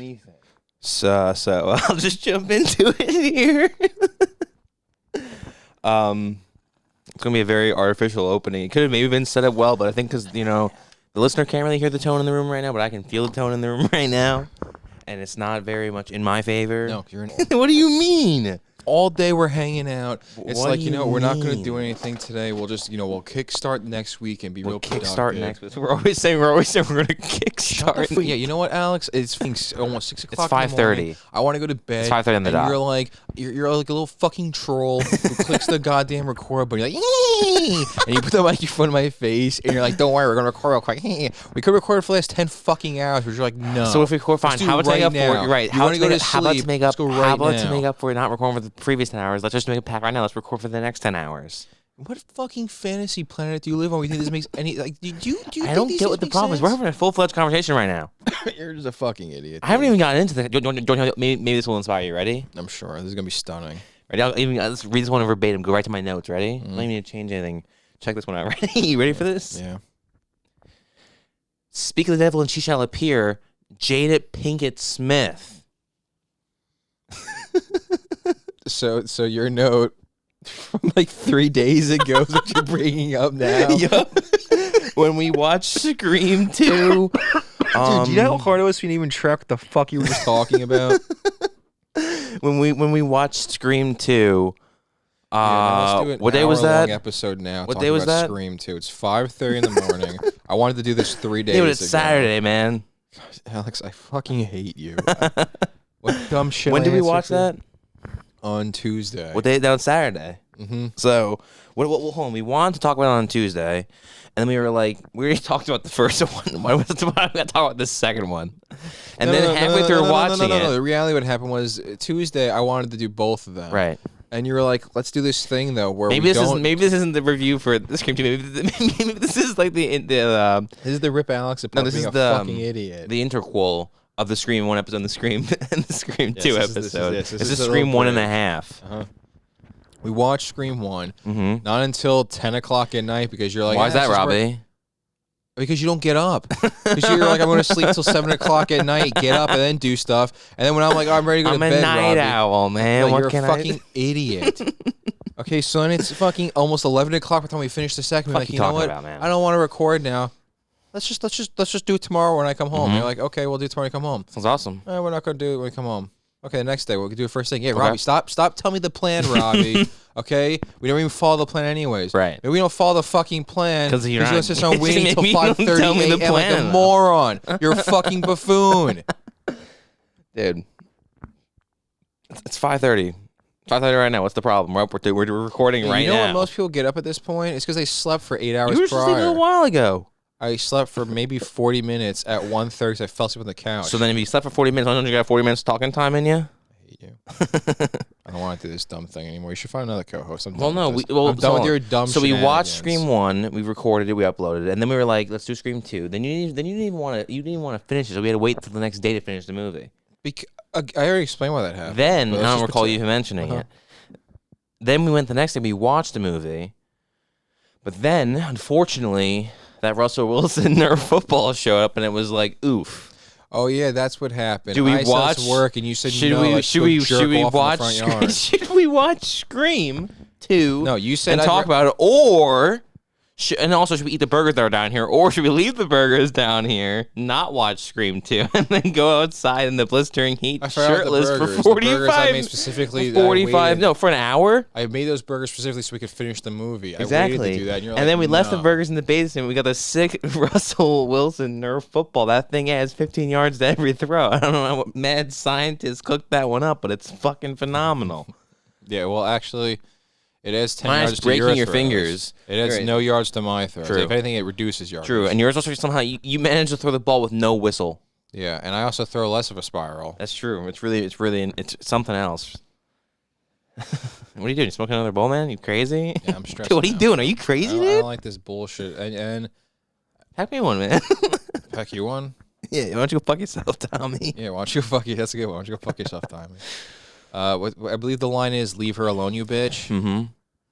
anything. So I'll just jump into it here. It's gonna be a very artificial opening. It could have maybe been set up well, but I think because the listener can't really hear the tone in the room right now, but I can feel the tone in the room right now, and it's not very much in my favor. No, you're an What do you mean? all day we're hanging out. It's What like, do you we're not going to mean? do anything today. We'll just, we'll kickstart next week and be real productive. Kickstart next week. We're always saying we're going to kickstart. Yeah, you know what, Alex? It's almost 6 o'clock. It's 5:30. I want to go to bed. It's 5:30 on the dot. You're like a little fucking troll who clicks the goddamn record button. You're like, "Yee!" And you put the microphone in my face, and you're like, "Don't worry, we're gonna record real quick." We could record for the last 10 fucking hours, but you're like, "No." So if we record, fine. How about to make up for it? You're right. How about to make up for not recording for the previous 10 hours? Let's just make a pack right now. Let's record for the next 10 hours. What fucking fantasy planet do you live on? We think this makes any do you I don't get what the problem is. We're having a full-fledged conversation right now. You're just a fucking idiot. I haven't even gotten into the. Maybe this will inspire you. Ready? I'm sure this is gonna be stunning. Ready? Let's read this one verbatim. Go right to my notes. Ready? I don't even need to change anything. Check this one out. Ready? You ready for this? Yeah. Speak of the devil and she shall appear. Jada Pinkett Smith. So your note from like 3 days ago is what you're bringing up now. Yup. When we watched Scream 2. Dude, do you know how hard it was for you to even track what the fuck you were just talking about? When we watched Scream 2. Let's do What day was that? Episode now. What day was that? Scream 2. It's 5:30 in the morning. I wanted to do this 3 days Yeah, ago. but it's Saturday, man. Alex, I fucking hate you. What dumb shit. When I did we answer watch for? that? On Tuesday. What day? That was Saturday. Mm-hmm. So, hold on. We wanted to talk about it on Tuesday, and then we were like, we already talked about the first one. Why was it? We got to talk about the second one. And then halfway through watching it, the reality what happened was Tuesday I wanted to do both of them. right? And you were like, let's do this thing though where Maybe this isn't the review for the Scream 2. Maybe this is like the this is the Rip Alex apart this being is a the fucking idiot. the interquel of the Scream 1 episode and the Scream and the Scream 2 this is- episode. this This is is a Scream little 1.5. Uh-huh. We watched Scream 1, Mm-hmm. not until 10 o'clock at night because you're like, Why is that, Robbie? Because you don't get up. Because you're like, I'm going to sleep till 7 o'clock at night, get up, and then do stuff. And then when I'm like, oh, I'm ready to go I'm to a bed, night Robbie, owl, man. like, What you're can a fucking idiot. Okay, so then it's fucking almost 11 o'clock by the time we finish the second. We're Fuck like, you know talking what? about, man? I don't want to record now. Let's just do it tomorrow when I come home. Mhm. And you're like, okay, we'll do it tomorrow when I come home. Sounds awesome. We're not going to do it when we come home. Okay, the next day we'll do it first thing. Yeah, Okay. Robbie, stop telling me the plan, Robbie. Okay, we don't even follow the plan anyways. Right. Maybe we don't follow the fucking plan 'Cause you're you're not- just on waiting until Maybe you don't 5:30 tell me the a.m. like a plan, though. moron. You're a fucking buffoon. Dude. It's 5:30. 5:30 right now. What's the problem? We're recording right You know now. when most people get up at this point? It's because they slept for 8 hours You were just sleeping a prior. while ago. I slept for maybe 40 minutes at 1:30 because I fell asleep on the couch. So then if you slept for 40 minutes, why don't you got 40 minutes talking time in you? I hate you. I don't want to do this dumb thing anymore. You should find another co-host. I'm Well, done no, with this. we, well, I'm done with your dumb So we watched shenanigans. Scream 1, we recorded it, we uploaded it, and then we were like, let's do Scream 2. Then you didn't even want to finish it, so we had to wait until the next day to finish the movie. I already explained why that happened. Then, but I let's don't just recall pretend. you mentioning Uh-huh. it. Then we went the next day, we watched the movie, but then, unfortunately, that Russell Wilson Nerf football showed up, and it was like, oof. Oh yeah, that's what happened. Do we I said watch it's work, and you said Should no. we let's should go we jerk should we off in the watch front yard. should we watch Scream 2? No, you said and I'd talk about it, or and also should we eat the burgers that are down here, or should we leave the burgers down here, not watch Scream 2, and then go outside in the blistering heat, I forgot the shirtless burgers. for The burgers I 45 made specifically. that I 45 waited- no for an hour. I made those burgers specifically so we could finish the movie. I Exactly. waited to do that, and you're like, and then we left the no. burgers in the basement. We got the sick Russell Wilson Nerf football. That thing has 15 yards to every throw. I don't know what mad scientist cooked that one up, but it's fucking phenomenal. Yeah, well, actually, it has 10 Mine is yards to breaking your throws. fingers. It has Right. no yards to my throws. True. If anything, it reduces yards. True, and yours also somehow you managed to throw the ball with no whistle. Yeah, and I also throw less of a spiral. That's true. It's something else. What are you doing? You smoking another bowl, man? You crazy? Yeah, I'm stressed. Dude, what are you doing? Are you crazy, I dude? don't like this bullshit. And Pack me one, man. heck, you won? Yeah, why don't you go fuck yourself, Tommy? Yeah, why don't you fuck you? That's a good one. Why don't you go fuck yourself, Tommy? I believe the line is "Leave her alone, you bitch." Mm-hmm.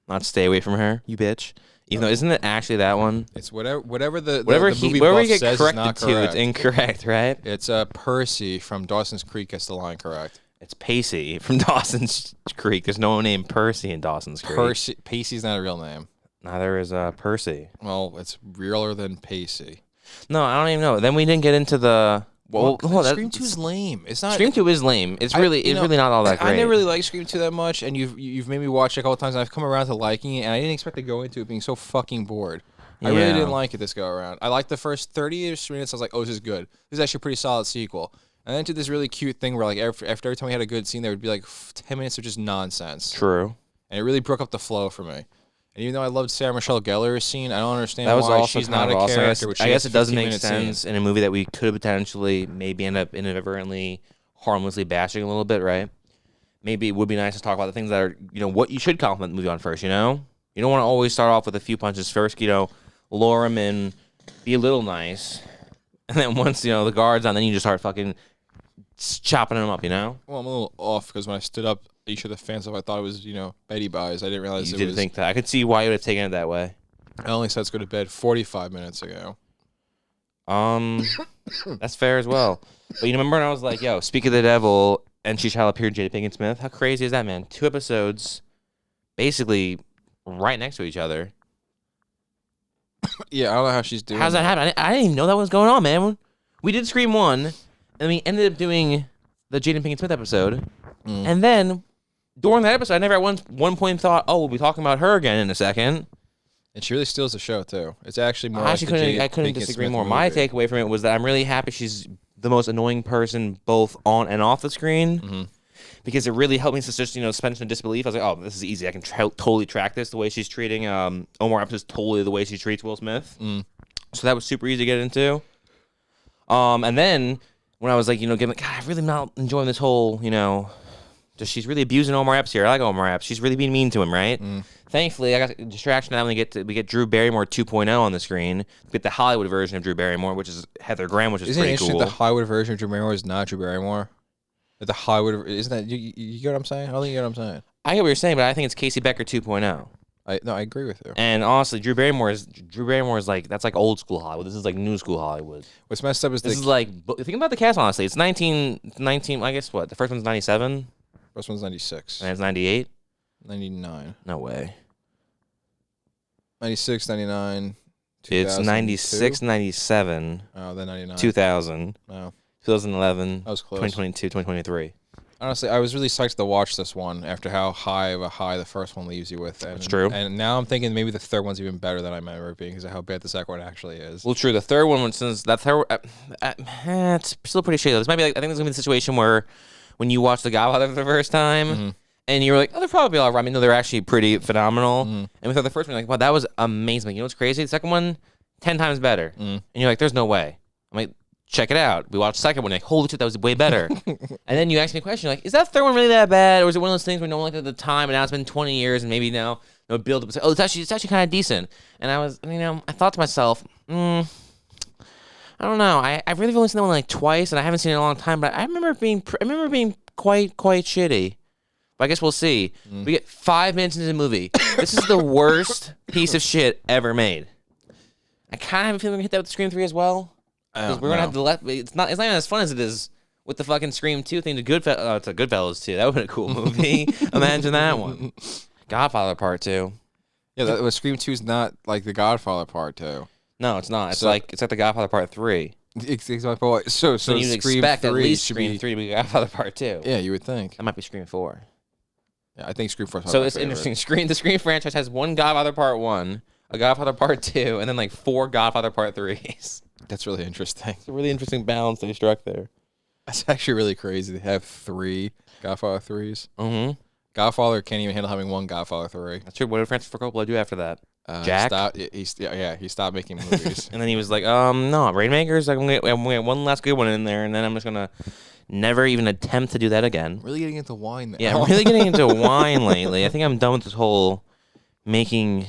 Not stay away from her, you bitch. Even though, isn't it actually that one? It's whatever the Whatever movie wherever buff you get says is corrected not to, correct. it's incorrect, right? It's Percy from Dawson's Creek gets the line correct. It's Pacey from Dawson's Creek. There's no one named Percy in Dawson's Creek. Pacey's not a real name. Neither is Percy. Well, it's realer than Pacey. No, I don't even know. Then we didn't get into the. Well, Scream 2 is lame. It's not. Scream 2 is lame. It's really not all that great. I never really liked Scream 2 that much, and you've made me watch it a couple times, and I've come around to liking it, and I didn't expect to go into it being so fucking bored. I really didn't like it this go around. I liked the first 30-ish minutes. I was like, oh, this is good. This is actually a pretty solid sequel. And then to this really cute thing where, like, after every time we had a good scene, there would be like 10 minutes of just nonsense. True. And it really broke up the flow for me. And even though I loved Sarah Michelle Gellar's scene, I don't understand That was why also she's not a character. I guess it doesn't make sense in a movie that we could potentially maybe end up inadvertently, harmlessly bashing a little bit, right? Maybe it would be nice to talk about the things that are, what you should compliment the movie on first, You don't want to always start off with a few punches first, lure them in, be a little nice. And then once, the guard's on, then you just start fucking chopping them up, Well, I'm a little off because when I stood up, you sure the fan stuff, I thought it was, Betty Buys. I didn't realize you didn't think that. I could see why you would have taken it that way. I only said let's go to bed 45 minutes ago. That's fair as well. But remember when I was like, yo, speak of the devil, and she shall appear Jada Pinkett Smith? How crazy is that, man? 2 episodes, basically right next to each other. Yeah, I don't know how she's doing. How's that happen? I didn't even know that was going on, man. We did Scream 1, and we ended up doing the Jada Pinkett Smith episode, and then during that episode, I never at one point thought, oh, we'll be talking about her again in a second. And she really steals the show, too. It's actually more I couldn't disagree more. My takeaway from it was that I'm really happy she's the most annoying person both on and off the screen, because it really helped me to just, suspension of disbelief. I was like, oh, this is easy. I can totally track this. The way she's treating Omar Epps is totally the way she treats Will Smith. So that was super easy to get into. And then when I was like, God, I'm really not enjoying this whole, she's really abusing Omar Epps here. I like Omar Epps. She's really being mean to him, right? Thankfully, I got a distraction. Now we get Drew Barrymore 2.0 on the screen. We get the Hollywood version of Drew Barrymore, which is Heather Graham, which is Isn't pretty it interesting cool. the Hollywood version of Drew Barrymore is not Drew Barrymore? The Hollywood isn't that you get what I'm saying? I don't think you get what I'm saying. I get what you're saying, but I think it's Casey Becker 2.0. I agree with you. And honestly, Drew Barrymore is like, that's like old school Hollywood. This is like new school Hollywood. What's messed up is this is like, think about the cast, honestly. It's 19, I guess what? The first one's 97? First one's 96. And it's 98? 99. No way. 96, 99, It's 96, 97. Oh, then 99. 2000. No. 2011. That was close. 2022, 2023. Honestly, I was really psyched to watch this one after how high of a high the first one leaves you with. That's true. And now I'm thinking maybe the third one's even better than I remember it being because of how bad the second one actually is. Well, true. The third one, since that third, it's still pretty shitty. This might be like, I think this is gonna be the situation where when you watch The Godfather for the first time, and you're like, oh, they're probably all right. I mean, no, they're actually pretty phenomenal. And we thought the first one, you're like, wow, that was amazing. You know what's crazy? The second one, 10 times better. And you're like, there's no way. I'm like, check it out. We watched the second one, like, holy shit, that was way better. And then you ask me a question, like, is that third one really that bad? Or is it one of those things where no one liked it at the time, and now it's been 20 years, and maybe now build up and say, oh, it's actually kind of decent. And I was, I thought to myself, I don't know. I've really only seen that one like twice, and I haven't seen it in a long time. But I remember being quite shitty. But I guess we'll see. We get 5 minutes into the movie. This is the worst piece of shit ever made. I kind of have a feeling we're gonna hit that with Scream 3 as well. Because we're gonna have to it's not even as fun as it is with the fucking Scream 2 thing. It's a Goodfellas 2. That would have been a cool movie. Imagine that one. Godfather Part 2. Yeah, Scream 2 is not like the Godfather Part 2. No, it's not. It's like the Godfather Part 3. So you'd Scream expect 3 at least should Scream 3 to be Godfather Part 2. Yeah, you would think. That might be Scream 4. Yeah, I think Scream 4 is So it's interesting. The Scream franchise has one Godfather Part 1, a Godfather Part 2, and then like 4 Godfather Part 3s. That's really interesting. It's a really interesting balance they struck there. That's actually really crazy. They have 3 Godfather 3s. Mm-hmm. Godfather can't even handle having one Godfather 3. That's true. What did Francis Ford Coppola do after that? Jack? He stopped making movies. And then he was like, no, Rainmakers, I'm gonna get one last good one in there, and then I'm just going to never even attempt to do that again. Really getting into wine now. Yeah, I'm really getting into wine lately. I think I'm done with this whole making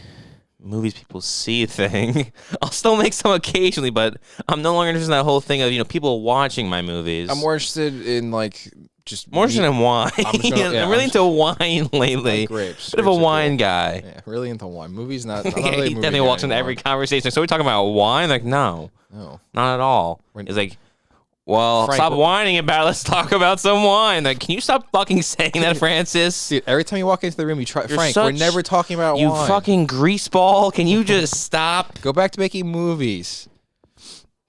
movies people see thing. I'll still make some occasionally, but I'm no longer interested in that whole thing of, people watching my movies. I'm more interested in, like, just More interested in wine. yeah, I'm really into wine lately. Like grapes. Bit of a Grapes are wine cool. guy. Yeah, really into wine. Movies not. I'm Yeah, not really a he movie definitely guy walks into anymore. every conversation. So we talking about wine? Like, no, not at all. It's like, well, Frank, stop whining about it. Let's talk about some wine. Like, can you stop fucking saying that, Francis? Dude, every time you walk into the room, you try. Frank, we're never talking about you wine. fucking greaseball. Can you just stop? Go back to making movies.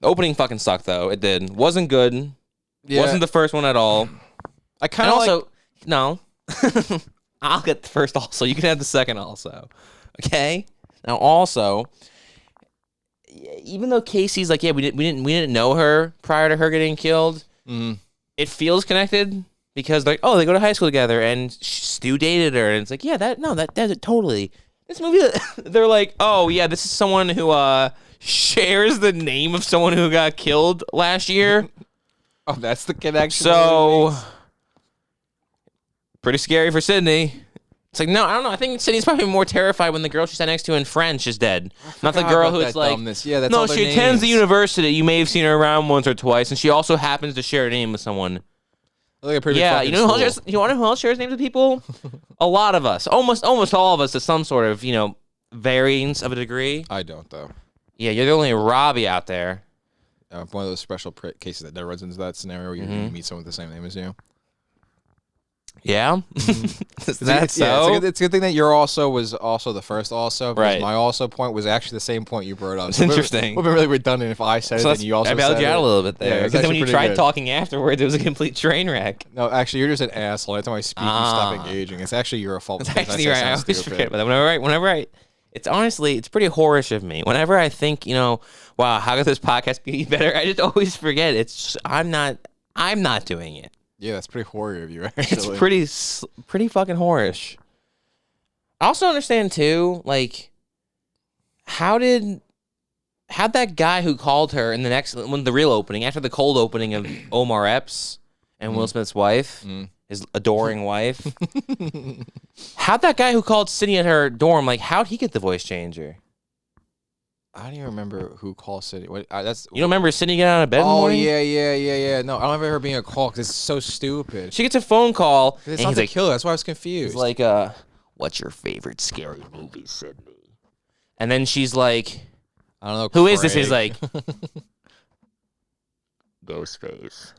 The opening fucking sucked though. It did. Wasn't good. Yeah. Wasn't the first one at all. I kind of also no. I'll get the first also. You can have the second also. Okay. Now also, even though Casey's like, yeah, we didn't know her prior to her getting killed. It feels connected because like, oh, they go to high school together and Stu dated her, and it's like, yeah, that totally. This movie, they're like, oh yeah, this is someone who shares the name of someone who got killed last year. Oh, that's the connection. So pretty scary for Sydney. It's like, no, I don't know. I think Sydney's probably more terrified when the girl she sat next to in French is dead. Not the girl who's like, yeah, that's no, all their she attends the names. university. You may have seen her around once or twice, and she also happens to share a name with someone. Like a pretty Yeah, you know who else shares, you want to know who else shares names with people? A lot of us. Almost all of us to some sort of, variance of a degree. I don't, though. Yeah, you're the only Robbie out there. One of those special cases that never runs into that scenario where you meet someone with the same name as you. Yeah? Is that so? Yeah, it's a good thing that your also was also the first also. Because Right. my also point was actually the same point you brought up. It's interesting. It would have been really redundant if I said it and you also I bailed said you out it. a little bit there. Yeah, Because then when you pretty tried good. talking afterwards, it was a complete train wreck. No, actually, you're just an asshole. Every time I speak, you stop engaging. It's actually your fault. It's because actually say right. I something always stupid. forget about that. Whenever I, it's honestly, it's pretty whorish of me. Whenever I think, wow, how could this podcast be better? I just always forget. I'm not doing it. Yeah, that's pretty horrid of you, actually. It's pretty fucking whorish. I also understand too, like, how'd that guy who called her in the real opening, after the cold opening of Omar Epps and Will Smith's wife, his adoring wife, how'd that guy who called Sydney at her dorm, like, how'd he get the voice changer? I don't even remember who called City. You don't remember Sydney getting out of bed in the Oh, morning? yeah. No, I don't remember her being a call because it's so stupid. She gets a phone call, and It's not he's the like, killer. That's why I was confused. he's like, what's your favorite scary movie, Sydney? And then she's like, I don't know. who is this? He's Craig. like, Ghostface.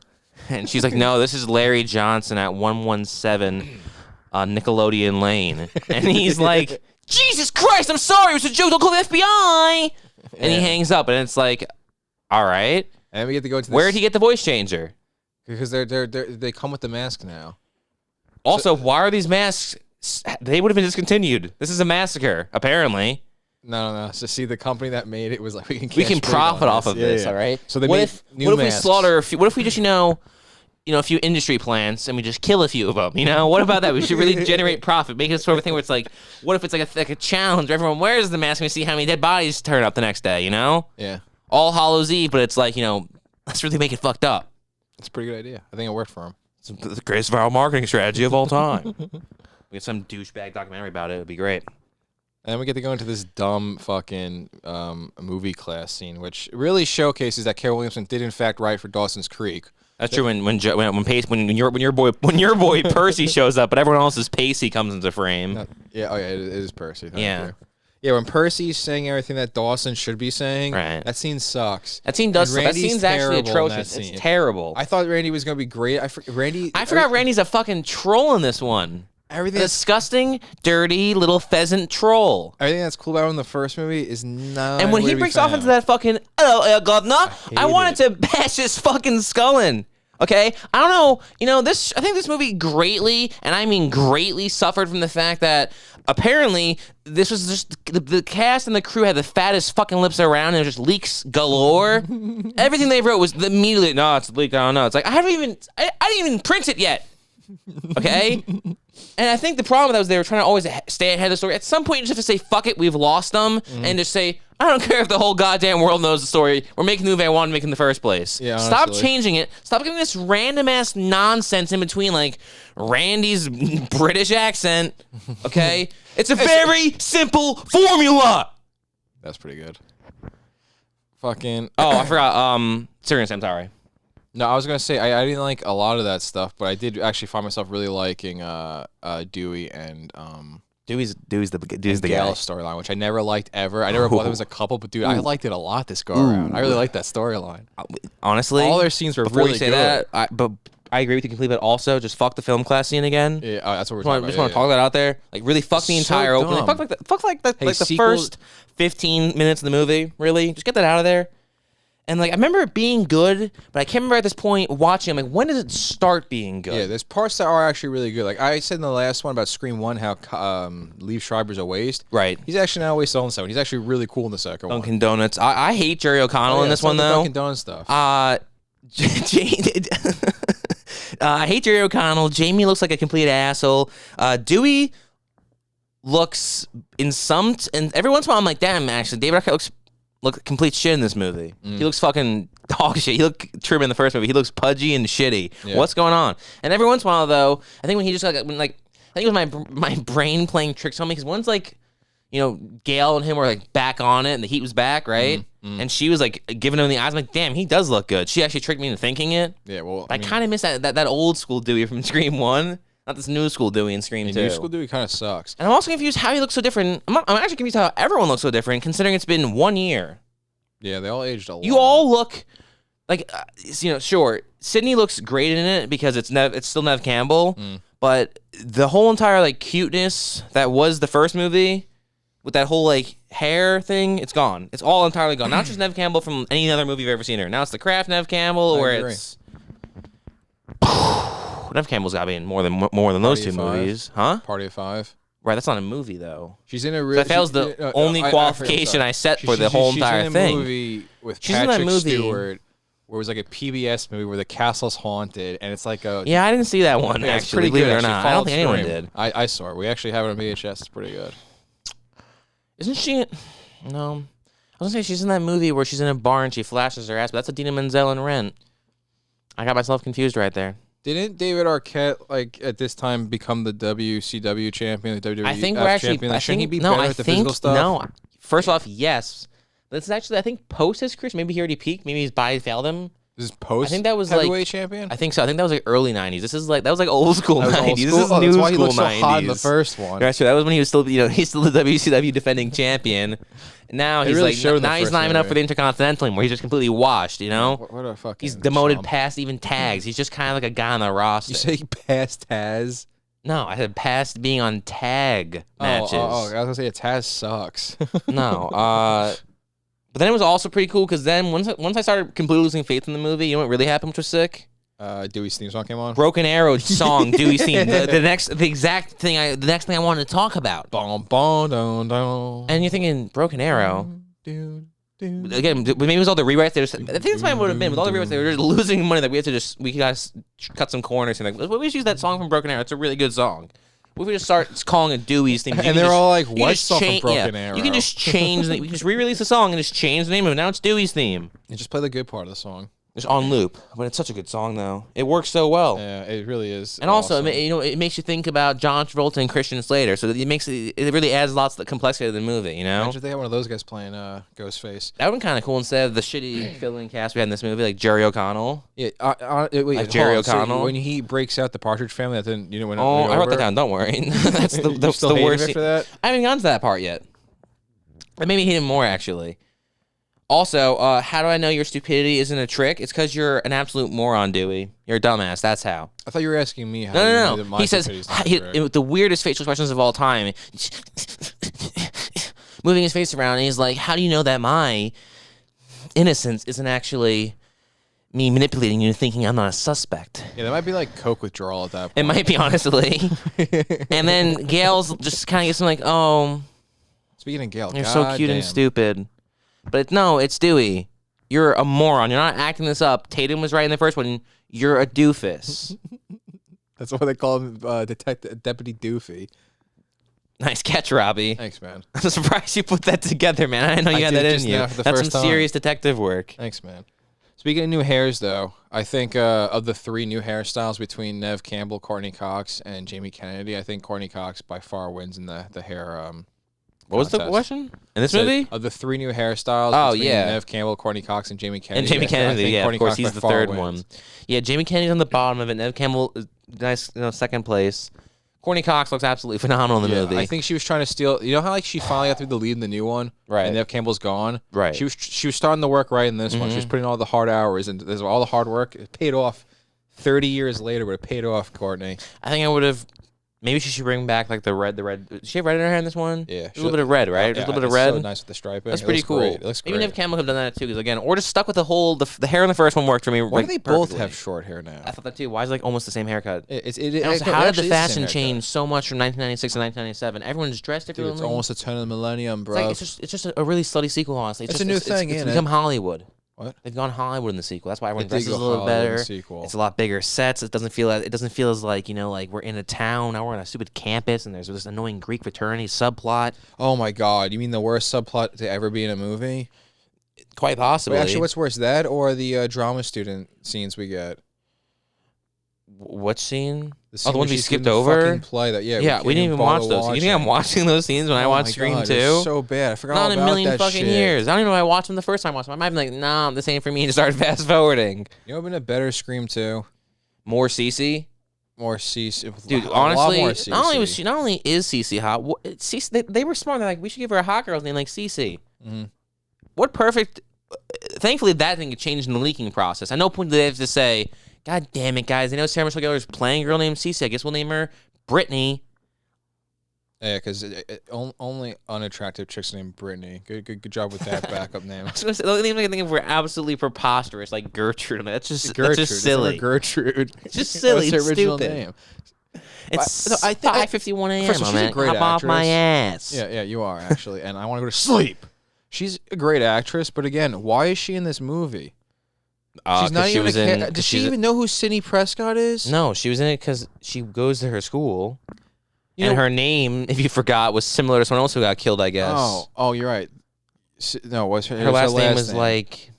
And she's like, no, this is Larry Johnson at 117 Nickelodeon Lane. And he's like, Jesus Christ, I'm sorry, it was a joke, don't call the FBI. And he hangs up, and it's like, all right. And we get to go into this. Where'd he get the voice changer? Because they come with the mask now. Also, why are these masks? They would have been discontinued. This is a massacre, apparently. No. So see, the company that made it was like, we We can profit off of this, all right? So they what made if new what if masks. we slaughter a few? What if we just a few industry plants and we just kill a few of them? What about that? We should really generate profit. Make it sort of a thing where it's like, what if it's like a challenge where everyone wears the mask and we see how many dead bodies turn up the next day? Yeah, All Hallows Eve, but it's like let's really make it fucked up. it's a pretty good idea. I think it worked for him. It's the greatest viral marketing strategy of all time. We get some douchebag documentary about it. It'd be great. And then we get to go into this dumb fucking movie class scene, which really showcases that Carol Williamson did in fact write for Dawson's Creek. That's true. When your boy Percy shows up, but everyone else's Pacey comes into frame. It is Percy. Thank Yeah. you. Yeah, when Percy's saying everything that Dawson should be saying, Right. that scene sucks. That scene does. And That Randy's scene's actually terrible in that atrocious. scene. It's terrible. I thought Randy was gonna be great. I forgot Randy's a fucking troll in this one. Everything Disgusting, dirty little pheasant troll. Everything that's cool about him in the first movie is not. And when he breaks off into that fucking hello, governor, I wanted to bash his fucking skull in. Okay, I don't know. I think this movie greatly, and I mean greatly, suffered from the fact that apparently this was just the cast and the crew had the fattest fucking lips around, and it was just leaks galore. Everything they wrote was immediately, no, it's leaked. I don't know. It's like I didn't even print it yet. Okay. And I think the problem with that was they were trying to always stay ahead of the story. At some point, you just have to say, fuck it, we've lost them, and just say, I don't care if the whole goddamn world knows the story. We're making the movie I wanted to make in the first place. Yeah, Stop honestly. changing it. Stop giving this random-ass nonsense in between, like, Randy's British accent, okay? It's a very simple formula! That's pretty good. Fucking. Oh, I forgot, Sirius, I'm sorry. No, I was gonna say I didn't like a lot of that stuff, but I did actually find myself really liking Dewey and Dewey's the guy. Gale's storyline, which I never liked ever. I never thought it was a couple, but dude, I liked it a lot this go around. I really liked that storyline. Honestly, all their scenes were before really you say good. that, but I agree with you completely. But also, just fuck the film class scene again. Yeah, that's what we're Just talking want about. to talk that out there. Like, really, fuck the So entire opening. dumb. Fuck like the the sequels- first 15 minutes of the movie. Really, just get that out of there. And like, I remember it being good, but I can't remember at this point watching. I'm like, when does it start being good? Yeah, there's parts that are actually really good. Like I said in the last one about Scream 1, how Liev Schreiber's a waste. Right. He's actually not a waste on the second one. He's actually really cool in the second one. Dunkin' Donuts. I hate Jerry O'Connell Oh, in yeah, this some one of the though. Dunkin' Donuts stuff. I hate Jerry O'Connell. Jamie looks like a complete asshole. Dewey looks and every once in a while I'm like, damn, actually, David Arquette looks complete shit in this movie. He looks fucking dog shit. He looked Truman in the first movie. He looks pudgy and shitty. Yeah. What's going on? And every once in a while though, I think when he just I think it was my brain playing tricks on me because one's like, Gale and him were like back on it and the heat was back, right? And she was like giving him the eyes. I'm like, damn, he does look good. She actually tricked me into thinking it. Yeah, well, I kind of miss that old school Dewey from Scream 1, not this new school Dewey in Scream 2. New School Dewey kind of sucks. And I'm also confused how he looks so different. I'm actually confused how everyone looks so different considering it's been 1 year. Yeah, they all aged a lot. You all look like, sure, Sydney looks great in it because it's still Nev Campbell, but the whole entire like cuteness that was the first movie with that whole like hair thing, it's gone. It's all entirely gone. Not just Nev Campbell from any other movie you've ever seen her. Now it's the Kraft Nev Campbell, or agree. it's Nev Campbell's got to be in more than those Party two of Five. movies, huh? Party of Five. Right, that's not a movie though. She's in a So really. that was the only qualification I set for the whole entire she's in thing. A movie with She's in Patrick that movie. Stewart, where it was like a PBS movie where the castle's haunted, and it's like a. Yeah, I didn't see that one. Yeah, it's Actually, pretty believe good. it or actually. not, I don't Followed think anyone Scream. did. I saw it. We actually have it on VHS. It's pretty good. Isn't she? No, I was gonna say she's in that movie where she's in a bar and she flashes her ass, but that's Adina Menzel in Rent. I got myself confused right there. Didn't David Arquette like at this time become the WCW champion, the WWE I think we're actually. champion? I Shouldn't he think be no. better I at the think physical stuff? no. First off, yes. This is actually I think post his career. Maybe he already peaked. Maybe his body failed him. This is post. I think that was heavyweight like champion. I think so. I think that was like early '90s. This is like that was like old school That was old '90s. This school? is Oh, new that's why he school looked so '90s. hot in the first one. Right, so that was when he was still, he's still the WCW defending champion. Now he's really like, showed in the now he's first not even up movie. for the Intercontinental anymore. He's just completely washed, What a fucking. He's demoted chump. past even tags. He's just kind of like a guy on the roster. You say past Taz? No, I said past being on tag matches. Oh, I was gonna say Taz sucks. No, but then it was also pretty cool because then once I started completely losing faith in the movie, you know what really happened, which was sick? Dewey's theme song came on. Broken Arrow song, Dewey's theme. The next thing I wanted to talk about. Bom, bom, don, don. And you're thinking Broken Arrow. Dude, dude. Again, maybe it was all the rewrites. I think that's why it would have been. With all the rewrites, they were just losing money. That we guys cut some corners and like, we just use that song from Broken Arrow. It's a really good song. What if we just start calling it Dewey's theme? And they're all like, what song from Broken Yeah, Arrow? you can just change. We can just re-release the song and just change the name of it. Now it's Dewey's theme. And just play the good part of the song. It's on loop, but it's such a good song though. It works so well. Yeah, it really is. And also, awesome. it makes you think about John Travolta and Christian Slater. So it really adds lots of the complexity to the movie. Imagine if they had one of those guys playing Ghostface. That would be kind of cool instead of the shitty fill-in cast we had in this movie, like Jerry O'Connell. Yeah, wait, Like Jerry hold on. O'Connell? So when he breaks out the Partridge Family, that didn't when Oh, it I wrote over? that down. Don't worry. That's the You still the hated worst. it for that? I haven't gotten to that part yet. I maybe hate him more actually. Also, how do I know your stupidity isn't a trick? It's because you're an absolute moron, Dewey. You're a dumbass. That's how. I thought you were asking me how. No, you no, knew no. that my He says stupidity's not correct. the weirdest facial expressions of all time. Moving his face around, and he's like, "How do you know that my innocence isn't actually me manipulating you, thinking I'm not a suspect?" Yeah, that might be like coke withdrawal at that point. It might be, honestly. And then Gail's just kind of gets him like, "Oh, Speaking of Gail, you're so cute and stupid." But no, it's Dewey. You're a moron. You're not acting this up. Tatum was right in the first one. You're a doofus. That's what they call him, Deputy Doofy. Nice catch, Robbie. Thanks, man. I'm surprised you put that together, man. I didn't know you I had did that in just you. now for the That's some first time. serious detective work. Thanks, man. Speaking of new hairs, though, I think of the three new hairstyles between Nev Campbell, Courtney Cox, and Jamie Kennedy, I think Courtney Cox by far wins in the hair What was the contest. question in this Said, movie? of the 3 new hairstyles. Oh, between yeah. Nev Campbell, Courtney Cox, and Jamie Kennedy. And Jamie I Kennedy, think yeah, Courtney of course, Cox he's by the far third wins. one. Yeah, Jamie Kennedy's on the bottom of it. Nev Campbell, nice, second place. Courtney Cox looks absolutely phenomenal in the movie. I think she was trying to steal. You know how like she finally got through the lead in the new one, Right. And Nev Campbell's gone, Right. She was starting to work right in this one. She was putting all the hard hours and there's all the hard work. It paid off. 30 years later, but it paid off, Courtney. I think I would have. Maybe she should bring back like the red. Does she have red in her hair in this one? Yeah, a little bit of red, right? Yeah, Just a little bit of red. So nice with the striping. That's It pretty looks cool. Great. It looks Maybe great. Nev Campbell could have done that too, because again, or just stuck with the hair in the first one worked for me. Why like, do they both perfectly. have short hair now? I thought that too. Why is it like almost the same haircut? And Also, it how did actually the is fashion same change so much from 1996 to 1997? Everyone's dressed Dude, differently. it's almost a turn of the millennium, bro. It's just a really slutty sequel, honestly. It's a new thing, It's ain't it? become Hollywood. What? They've gone Hollywood in the sequel. That's why everyone They did dresses a go little Hollywood in the better. sequel. It's a lot bigger sets. It doesn't feel as like, like we're in a town. Now we're on a stupid campus, and there's this annoying Greek fraternity subplot. Oh my God! You mean the worst subplot to ever be in a movie? Quite possibly. Wait, actually, what's worse, that or the drama student scenes we get? What scene? The The where ones we she's skipped doing the over. fucking play that. Yeah, we didn't even watch those. You think I'm watching those scenes when I watch Scream 2? So bad. I forgot Not all in about a million that fucking shit. years. I don't even know if I watched them the first time I watched them. I might be like, nah, this ain't for me, to start fast forwarding. You know, what been a better Scream 2? More Cece. More CC. Dude, a lot honestly, more not only is Cece hot, Cece, they were smart. They're like, we should give her a hot girl's name like Cece. Mhm. What perfect. Thankfully, that thing changed in the leaking process. At no point did they have to say, God damn it, guys. I know Sarah Michelle Gellar is playing a girl named Cece. I guess we'll name her Brittany. Yeah, because only unattractive chicks named Brittany. Good job with that backup name. I was gonna say, the only names I can think of were absolutely preposterous, like Gertrude. That's just Gertrude. That's just silly. Gertrude. It's just silly. That's It's her original stupid. name. It's No, I think- 5:51 a.m. First of all, my she's a man. great Hop off my actress. ass. Yeah, you are actually, and I want to go to sleep. She's a great actress, but again, why is she in this movie? She's not even. Does she even know who Sidney Prescott is? No, she was in it because she goes to her school, You and know- her name, if you forgot, was similar to someone else who got killed. I guess. Oh, you're right. No, what's her? her last name was like,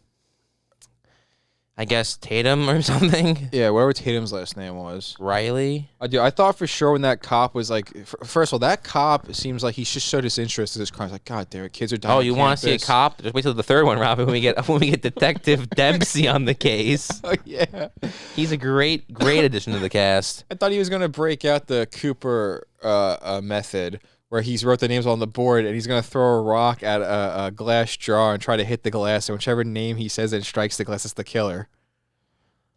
I guess Tatum or something. Yeah, whatever Tatum's last name was. Riley. I thought for sure when that cop was like, first of all, that cop seems like he's just so disinterested in this crime. He's like, God damn it, kids are dying. Oh, on you want to see a campus." cop? Just wait till the third one, Robin. When we get Detective Dempsey on the case. Oh yeah. He's a great addition to the cast. I thought he was gonna break out the Cooper method, where he's wrote the names on the board and he's gonna throw a rock at a glass jar and try to hit the glass, and whichever name he says that strikes the glass is the killer.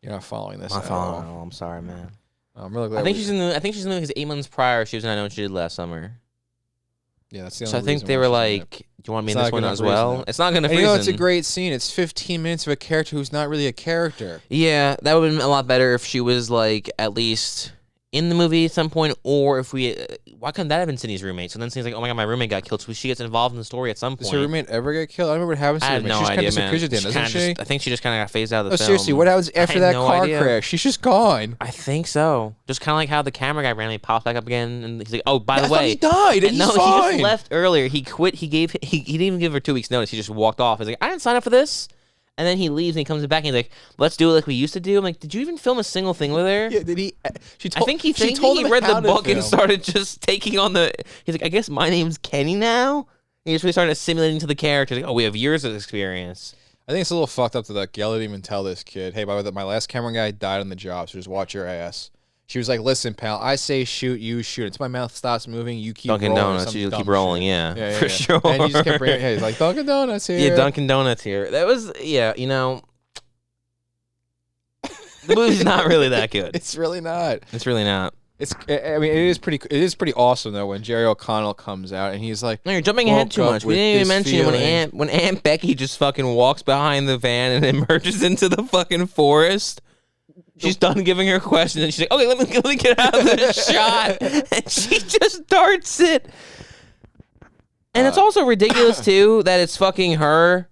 You're not following this. I'm at following. all. Oh, I'm sorry, man. I'm really glad. I think she's in the because 8 months prior she was in I Know What You Did Last Summer. Yeah, that's the only So I think reason they why were she's in it. like, "Do you want me It's in not this one good as enough reason, well?" though. It's not gonna. And you know, it's a great scene. It's 15 minutes of a character who's not really a character. Yeah, that would have been a lot better if she was like at least in the movie at some point, or if we. Why couldn't that have been Sydney's roommate? So then Sydney's like, "Oh my god, my roommate got killed." So she gets involved in the story at some point. Does her roommate ever get killed? I don't remember what happens to I her have roommate. no She's idea, kind of man. disappears at the end, She doesn't kinda she? I think she just kind of got phased out of the Oh, film. seriously, what happens I after have that no car idea. crash? She's just gone. I think so. Just kind of like how the camera guy randomly pops back up again, and he's like, "Oh, by I the thought way, he died, and no, he's he fine. just left earlier. He quit. He didn't even give her 2 weeks notice. He just walked off. He's like, I didn't sign up for this. And then he leaves and he comes back and he's like, let's do it like we used to do. I'm like, did you even film a single thing with her? Yeah, did he? She I told, think he she think told he him read how the to book and film. started just taking on the. He's like, I guess my name's Kenny now. And he just really started assimilating to the character. Like, oh, we have years of experience. I think it's a little fucked up to like Gail didn't even tell this kid, hey, by the way, my last camera guy died on the job, so just watch your ass. She was like, listen, pal, I say shoot, you shoot. Until my mouth stops moving, you keep Dunkin' rolling. Donuts, Some you dumb keep rolling, shit. yeah, for sure. And he just kept bringing, yeah, he's like, Dunkin' Donuts here. Yeah, Dunkin' Donuts here. That was, yeah, you know. The movie's not really that good. It's really not. It's really not. I mean, it is pretty awesome though when Jerry O'Connell comes out and he's like, No, you're jumping ahead too woke up much. We with didn't even this mention feeling. when Aunt Becky just fucking walks behind the van and emerges into the fucking forest. She's done giving her question and she's like, okay, let me get out of this shot. And she just darts it. And it's also ridiculous too that it's fucking her.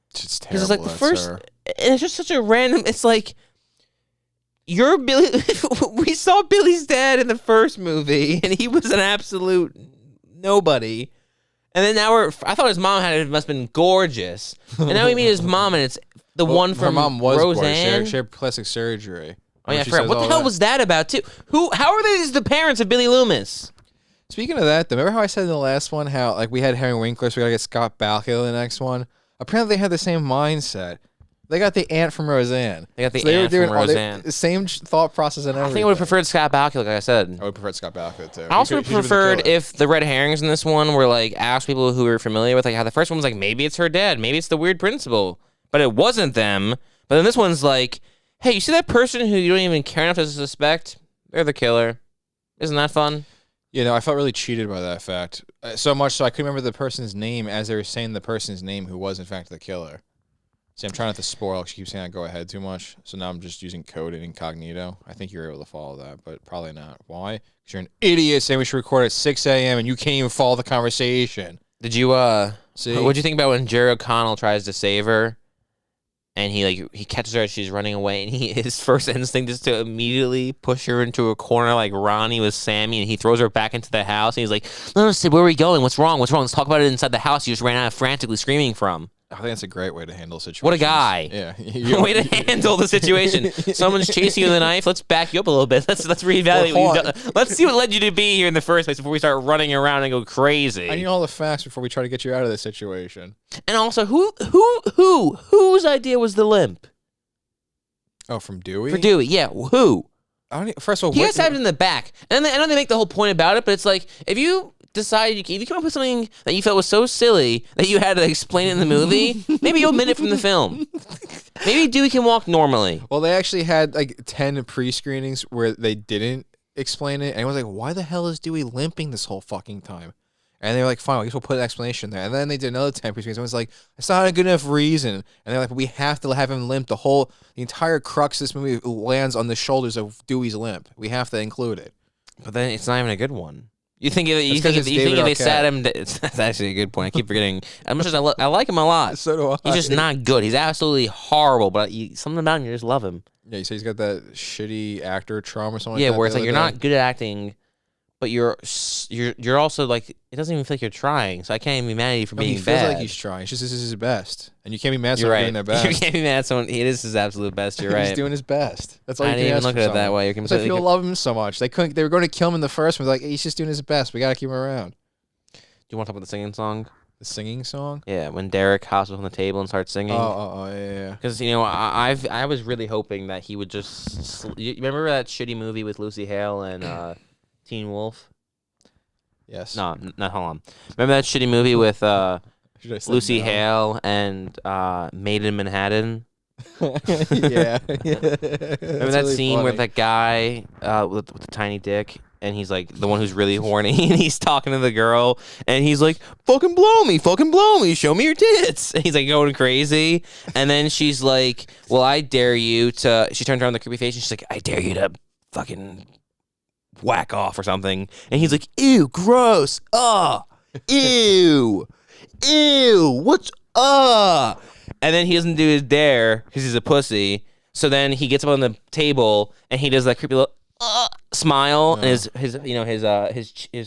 It's Because it's terrible. like the first, and it's just such a random. It's like you're Billy. We saw Billy's dad in the first movie, and he was an absolute nobody. And then now I thought his mom must have been gorgeous, and now we meet his mom, and it's the one from her mom was Roseanne. gorgeous. She had plastic surgery. Oh yeah, I She forgot. says What the all hell that. was that about too? How are they the parents of Billy Loomis? Speaking of that, though, remember how I said in the last one how like we had Henry Winkler, so we gotta get Scott Bakula in the next one? Apparently, they had the same mindset. They got the aunt from Roseanne. They got the so they aunt were doing from Roseanne. The same thought process and everything. I think I would have preferred Scott Bakula, like I said. I would have preferred Scott Bakula too. I also would have preferred if the red herrings in this one were like asked people who were familiar with, like how the first one was like maybe it's her dad, maybe it's the weird principal, but it wasn't them. But then this one's like, hey, you see that person who you don't even care enough to suspect? They're the killer. Isn't that fun? You know, I felt really cheated by that fact. So much so I couldn't remember the person's name as they were saying the person's name who was in fact the killer. See, I'm trying not to spoil. She keeps saying I go ahead too much. So now I'm just using code and incognito. I think you're able to follow that, but probably not. Why? Because you're an idiot saying we should record at 6 a.m. and you can't even follow the conversation. Did you, See? What'd you think about when Jerry O'Connell tries to save her? And he catches her as she's running away, and his first instinct is to immediately push her into a corner like Ronnie was Sammy, and he throws her back into the house, and he's like, no, Sid, where are we going? What's wrong? Let's talk about it inside the house you just ran out of frantically screaming from. I think that's a great way to handle situations. What a guy. Yeah. Way to handle the situation. Someone's chasing you with a knife. Let's back you up a little bit. Let's reevaluate what you've done. Let's see what led you to be here in the first place before we start running around and go crazy. I need all the facts before we try to get you out of this situation. And also, whose idea was the limp? Oh, from Dewey? For Dewey, yeah. Who? First of all, he has stabbed in the back. And I know they make the whole point about it, but it's like, if you decide, if you come up with something that you felt was so silly that you had to explain it in the movie, maybe you'll omit it from the film. Maybe Dewey can walk normally. Well, they actually had like 10 pre-screenings where they didn't explain it. And I was like, why the hell is Dewey limping this whole fucking time? And they were like, fine, I guess we'll put an explanation there. And then they did another 10 pre-screenings. And I was like, it's not a good enough reason. And they're like, but we have to have him limp. The entire crux of this movie lands on the shoulders of Dewey's limp. We have to include it. But then it's not even a good one. You think if they sat him, that's actually a good point. I keep forgetting. As much as I like him a lot, So do I. he's just not good. He's absolutely horrible. But something about him, you just love him. Yeah, you say he's got that shitty actor trauma or something like Yeah, that. where it's like you're not good at acting, but you're also like, it doesn't even feel like you're trying. So I can't even be mad at you for being he feels bad. like he's trying. It's just this is his best. And you can't be mad at You're someone right. doing their best. You can't be mad at someone. It is his absolute best. You're right. He's doing his best. That's all I you didn't can even ask look for at it that someone. way. You're It's like completely people love him so much. They were going to kill him in the first one. Like, hey, he's just doing his best. We got to keep him around. Do you want to talk about the singing song? The singing song? Yeah, when Derek hops up on the table and starts singing. Oh, yeah. Because, I was really hoping that he would just... You remember that shitty movie with Lucy Hale and Teen Wolf? Yes. No, hold on. Remember that shitty movie with Lucy no? Hale and Made in Manhattan? Yeah. Remember that scene where that guy with the tiny dick, and he's like the one who's really horny, and he's talking to the girl, and he's like, fucking blow me, show me your tits. And he's like going crazy. And then she's like, well, I dare you to, she turns around with a creepy face, and she's like, I dare you to fucking whack off or something. And he's like, ew, gross. Ew. What's and then he doesn't do his dare because he's a pussy. So then he gets up on the table and he does that creepy little smile, and his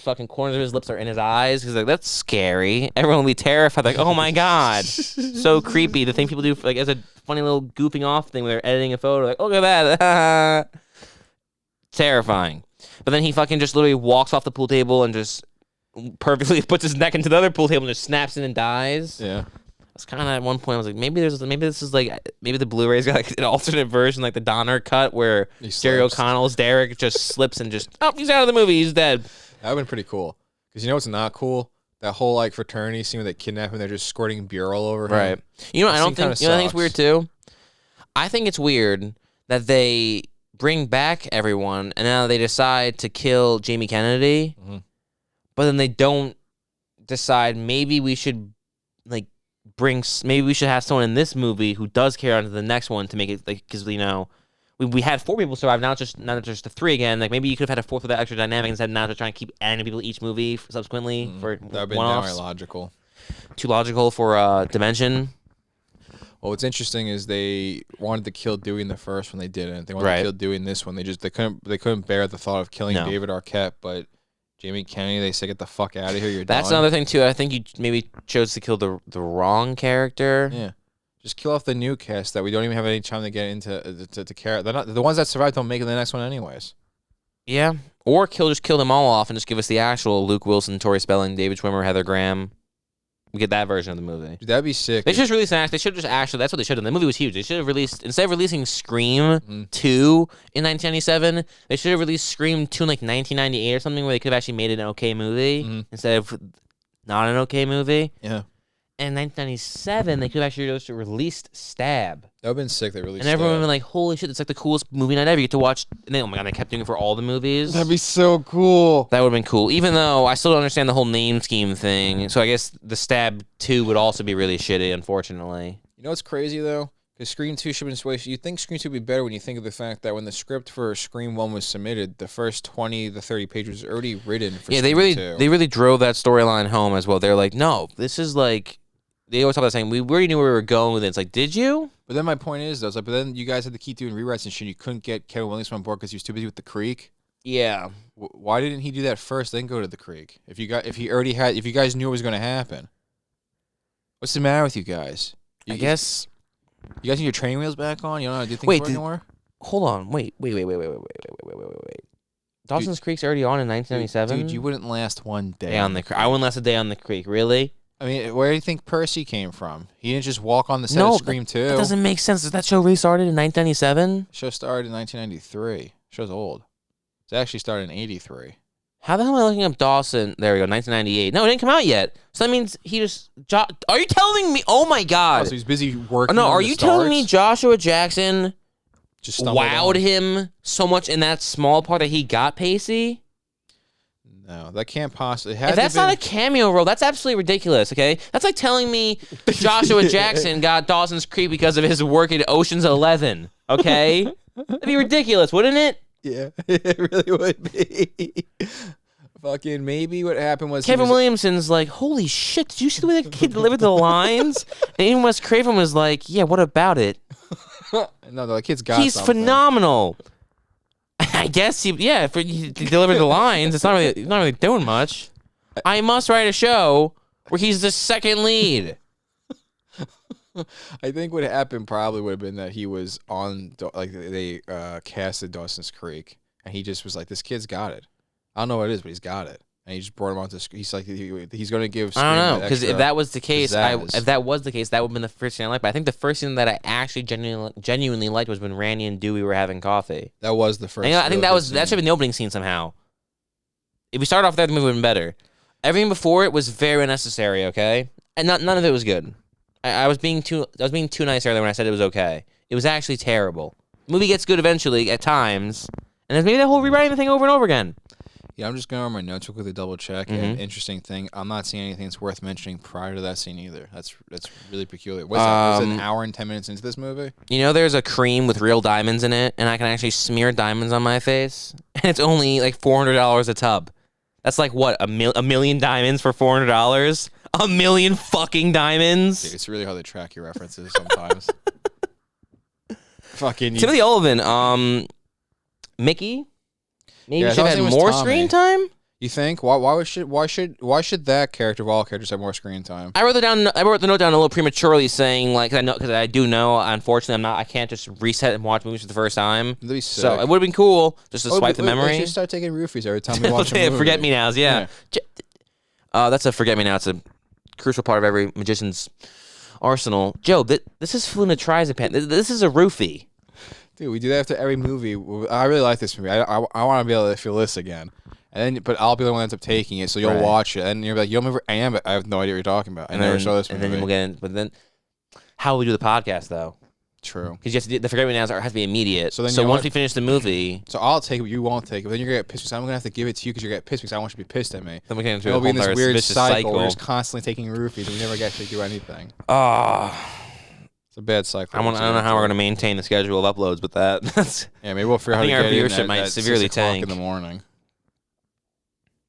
fucking corners of his lips are in his eyes. He's like, that's scary. Everyone will be terrified. Like, oh my god, so creepy. The thing people do like as a funny little goofing off thing when they're editing a photo, like, look at that, terrifying. But then he fucking just literally walks off the pool table and just perfectly puts his neck into the other pool table and just snaps in and dies. Yeah. It's kind of at one point I was like, maybe the Blu-ray's got like an alternate version, like the Donner cut, where Jerry O'Connell's Derek just slips and just he's out of the movie, he's dead. That would've been pretty cool. Because you know what's not cool? That whole like fraternity scene where they kidnap him, they're just squirting beer all over him. Right. I think it's weird too. I think it's weird that they bring back everyone and now they decide to kill Jamie Kennedy, but then they don't decide maybe we should maybe we should have someone in this movie who does carry on to the next one to make it like, because we had 4 people survive, now just the 3 again. Like maybe you could have had a 4th with that extra dynamic instead of now just trying to keep adding people each movie subsequently for that would be one-offs. downright logical. Too logical for Dimension. Well, what's interesting is they wanted to kill Dewey in the first one, they didn't. They wanted to kill Dewey in this one. They couldn't bear the thought of killing David Arquette, but Jamie Kennedy, they say, get the fuck out of here. That's another thing too. I think you maybe chose to kill the wrong character. Yeah, just kill off the new cast that we don't even have any time to get into to care. They're not the ones that survive. Don't make it in the next one anyways. Yeah. Or just kill them all off and just give us the actual Luke Wilson, Tori Spelling, David Schwimmer, Heather Graham. We get that version of the movie. Dude, that'd be sick. They should just release an act. They should just actually. That's what they should have done. The movie was huge. They should have released instead of releasing Scream 2 in 1997. They should have released Scream 2 in like 1998 or something, where they could have actually made it an okay movie instead of not an okay movie. Yeah. And in 1997, they could have actually just released Stab. That would have been sick. They released. And everyone would have been like, "Holy shit! It's like the coolest movie night ever." You get to watch. And then, oh my god, they kept doing it for all the movies. That'd be so cool. That would have been cool. Even though I still don't understand the whole name scheme thing. So I guess the Stab 2 would also be really shitty, unfortunately. You know what's crazy though? Because Scream 2 should have been way. You think Scream 2 would be better when you think of the fact that when the script for Scream 1 was submitted, the first 20 to 30 pages was already written for Yeah, Scream 2. they really drove that storyline home as well. They're like, no, this is like. They always talk about saying, we already knew where we were going with it. It's like, did you? But then my point is, though, it's like, but then you guys had to keep doing rewrites and shit. You couldn't get Kevin Williamson on board because he was too busy with the Creek. Yeah. Why didn't he do that first, then go to the Creek? If you guys knew it was going to happen, what's the matter with you guys? I guess you guys need your training wheels back on. You don't know how to do things anymore. Hold on. Wait. Dawson's Creek's already on in 1997. Dude, you wouldn't last one day on the Creek. I wouldn't last a day on the Creek. Really? I mean, where do you think Percy came from? He didn't just walk on the set of Scream 2. That doesn't make sense. Does that show restarted in 1997? Show started in 1993. Show's old. It actually started in 83. How the hell am I looking up Dawson? There we go, 1998. No, it didn't come out yet. So that means he just... Are you telling me... Oh, my God. Oh, so he's busy working are you telling me Joshua Jackson just wowed him so much in that small part that he got Pacey? No, that can't possibly... If that's not a cameo role, that's absolutely ridiculous, okay? That's like telling me Joshua Jackson got Dawson's Creek because of his work at Ocean's 11, okay? That'd be ridiculous, wouldn't it? Yeah, it really would be. Fucking maybe what happened was... Kevin Williamson's like, holy shit, did you see the way that kid delivered the lines? And even Wes Craven was like, yeah, what about it? No, the kid's got He's something. phenomenal. I guess he delivered the lines. It's not really doing much. I must write a show where he's the second lead. I think what happened probably would have been that he was on, like, they casted Dawson's Creek, and he just was like, this kid's got it. I don't know what it is, but he's got it. And he just brought him onto. He's like, he's going to give. Scream, I don't know, because if that was the case, that would have been the first thing I liked. But I think the first thing that I actually genuinely liked was when Randy and Dewey were having coffee. That was the first. I think that should have been the opening scene somehow. If we started off there, the movie would have been better. Everything before it was very unnecessary. Okay, and none of it was good. I was being too nice earlier when I said it was okay. It was actually terrible. The movie gets good eventually at times, and there's maybe that whole rewriting the thing over and over again. Yeah, I'm just going over my notes real quickly, double check. And interesting thing, I'm not seeing anything that's worth mentioning prior to that scene either. That's really peculiar. Was it an hour and 10 minutes into this movie? You know, there's a cream with real diamonds in it, and I can actually smear diamonds on my face, and it's only like $400 a tub. That's like what, a million diamonds for $400? A million fucking diamonds? Dude, it's really hard to track your references sometimes. Fucking Timothy Olyphant, Mickey. Maybe yeah, should have had more screen time. You think? Why should that character of all characters have more screen time? I wrote the note down a little prematurely, saying like because I do know. Unfortunately, I can't just reset and watch movies for the first time. That'd be sick. So it would have been cool just to swipe the memory. Let's just start taking roofies every time we watch a movie. Forget me nows, yeah. That's a forget me now. It's a crucial part of every magician's arsenal. Joe, this is flunitrazepam. This is a roofie. Dude, we do that after every movie. I really like this movie. I want to be able to feel this again. But I'll be the one that ends up taking it, so you'll watch it, and you're like, "You remember?" I am, but I have no idea what you're talking about. I never saw this movie. And then we'll get in. But then, how will we do the podcast though? True. Because you have to the forget me nows has to be immediate. So once we finish the movie, so I'll take it, you won't take it. But then you're gonna get pissed because I'm gonna have to give it to you because you're gonna get pissed because I want you to be pissed at me. Then we get into we'll be in this weird cycle. We're just constantly taking roofies, and we never get to do anything. It's a bad cycle. I don't know how we're going to maintain the schedule of uploads, but that's yeah, maybe we'll figure out how to get our viewership might severely tank in the morning.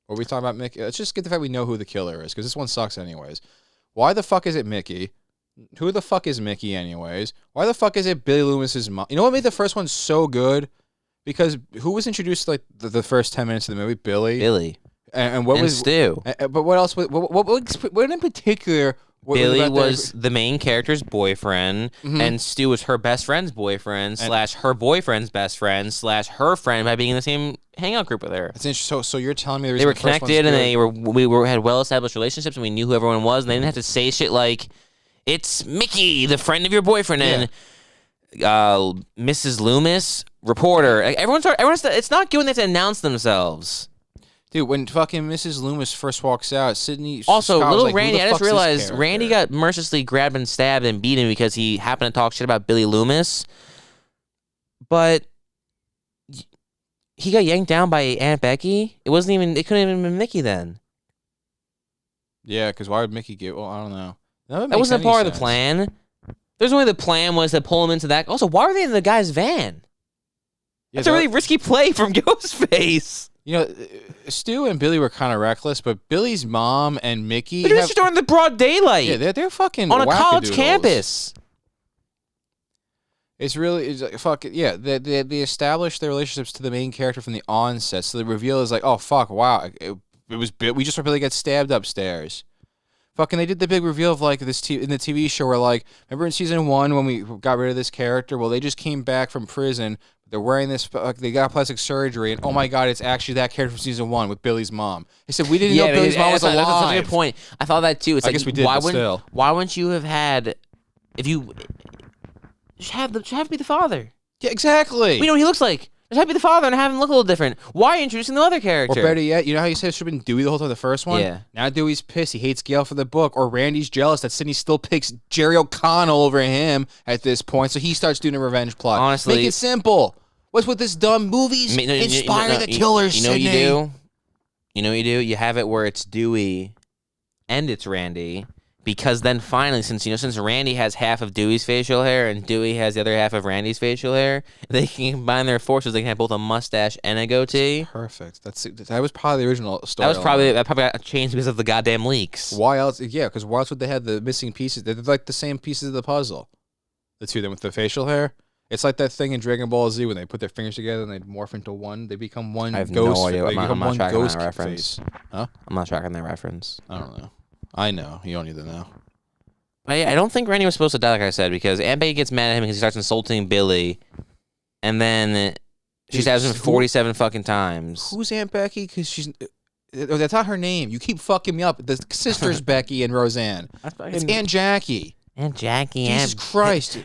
What are we talking about, Mickey? Let's just get the fact we know who the killer is, because this one sucks anyways. Why the fuck is it Mickey? Who the fuck is Mickey anyways? Why the fuck is it Billy Loomis's mom? You know what made the first one so good? Because who was introduced like the first 10 minutes of the movie? Billy. Billy. And what was Stu? But what else? What in particular Billy was the main character's boyfriend, and Stu was her best friend's boyfriend / her boyfriend's best friend / her friend by being in the same hangout group with her. That's interesting. So you're telling me they were connected and we had well-established relationships, and we knew who everyone was, and they didn't have to say shit like, "It's Mickey, the friend of your boyfriend," and Mrs. Loomis, reporter. Like, everyone's. It's not good when they have to announce themselves. Dude, when fucking Mrs. Loomis first walks out, Sydney... Also, Scott little like, Randy, I just realized Randy got mercilessly grabbed and stabbed and beaten because he happened to talk shit about Billy Loomis. But he got yanked down by Aunt Becky. It couldn't even been Mickey then. Yeah, because why would Mickey get... Well, I don't know. That wasn't part of the plan. There's only the plan was to pull him into that. Also, why were they in the guy's van? Yeah, that's a really risky play from Ghostface. You know, Stu and Billy were kind of reckless, but Billy's mom and Mickey... They're just during the broad daylight. Yeah, they're fucking on a college campus. It's like, fucking... Yeah, they established their relationships to the main character from the onset, so the reveal is like, oh, fuck, wow, we just saw Billy get stabbed upstairs. Fucking, they did the big reveal of, like, this in the TV show where, like, remember in season 1 when we got rid of this character? Well, they just came back from prison... They're wearing this, they got plastic surgery, and oh my god, it's actually that character from season 1 with Billy's mom. They said, we didn't know Billy's mom was alive. That's such a good point. I thought that too. It's I like, guess we did, but still. Why wouldn't you have had, if you, just have to be the father. Yeah, exactly. We know what he looks like. Just have to be the father and have him look a little different. Why are you introducing the other character? Or better yet, you know how you said it should have been Dewey the whole time the first one? Yeah. Now Dewey's pissed. He hates Gail for the book. Or Randy's jealous that Sydney still picks Jerry O'Connell over him at this point, so he starts doing a revenge plot. Honestly. Make it simple. What's with this dumb movies? Inspire the killers, You know what you do? You know what you do? You have it where it's Dewey and it's Randy. Because then finally, since Randy has half of Dewey's facial hair and Dewey has the other half of Randy's facial hair, they can combine their forces. They can have both a mustache and a goatee. Perfect. That was probably the original story. That probably got changed because of the goddamn leaks. Why else? Yeah, because why else would they have the missing pieces? They're like the same pieces of the puzzle. The two of them with the facial hair. It's like that thing in Dragon Ball Z when they put their fingers together and they morph into one. They become one ghost. I have no idea. I'm not tracking that reference. Huh? I'm not tracking that reference. I don't know. I know. You don't need to know. I don't think Randy was supposed to die, like I said, because Aunt Becky gets mad at him because he starts insulting Billy, and then she stabs him 47 fucking times. Who's Aunt Becky? Because she's... That's not her name. You keep fucking me up. The sisters Becky and Roseanne. It's Aunt Jackie. Aunt Jackie. Jesus Christ.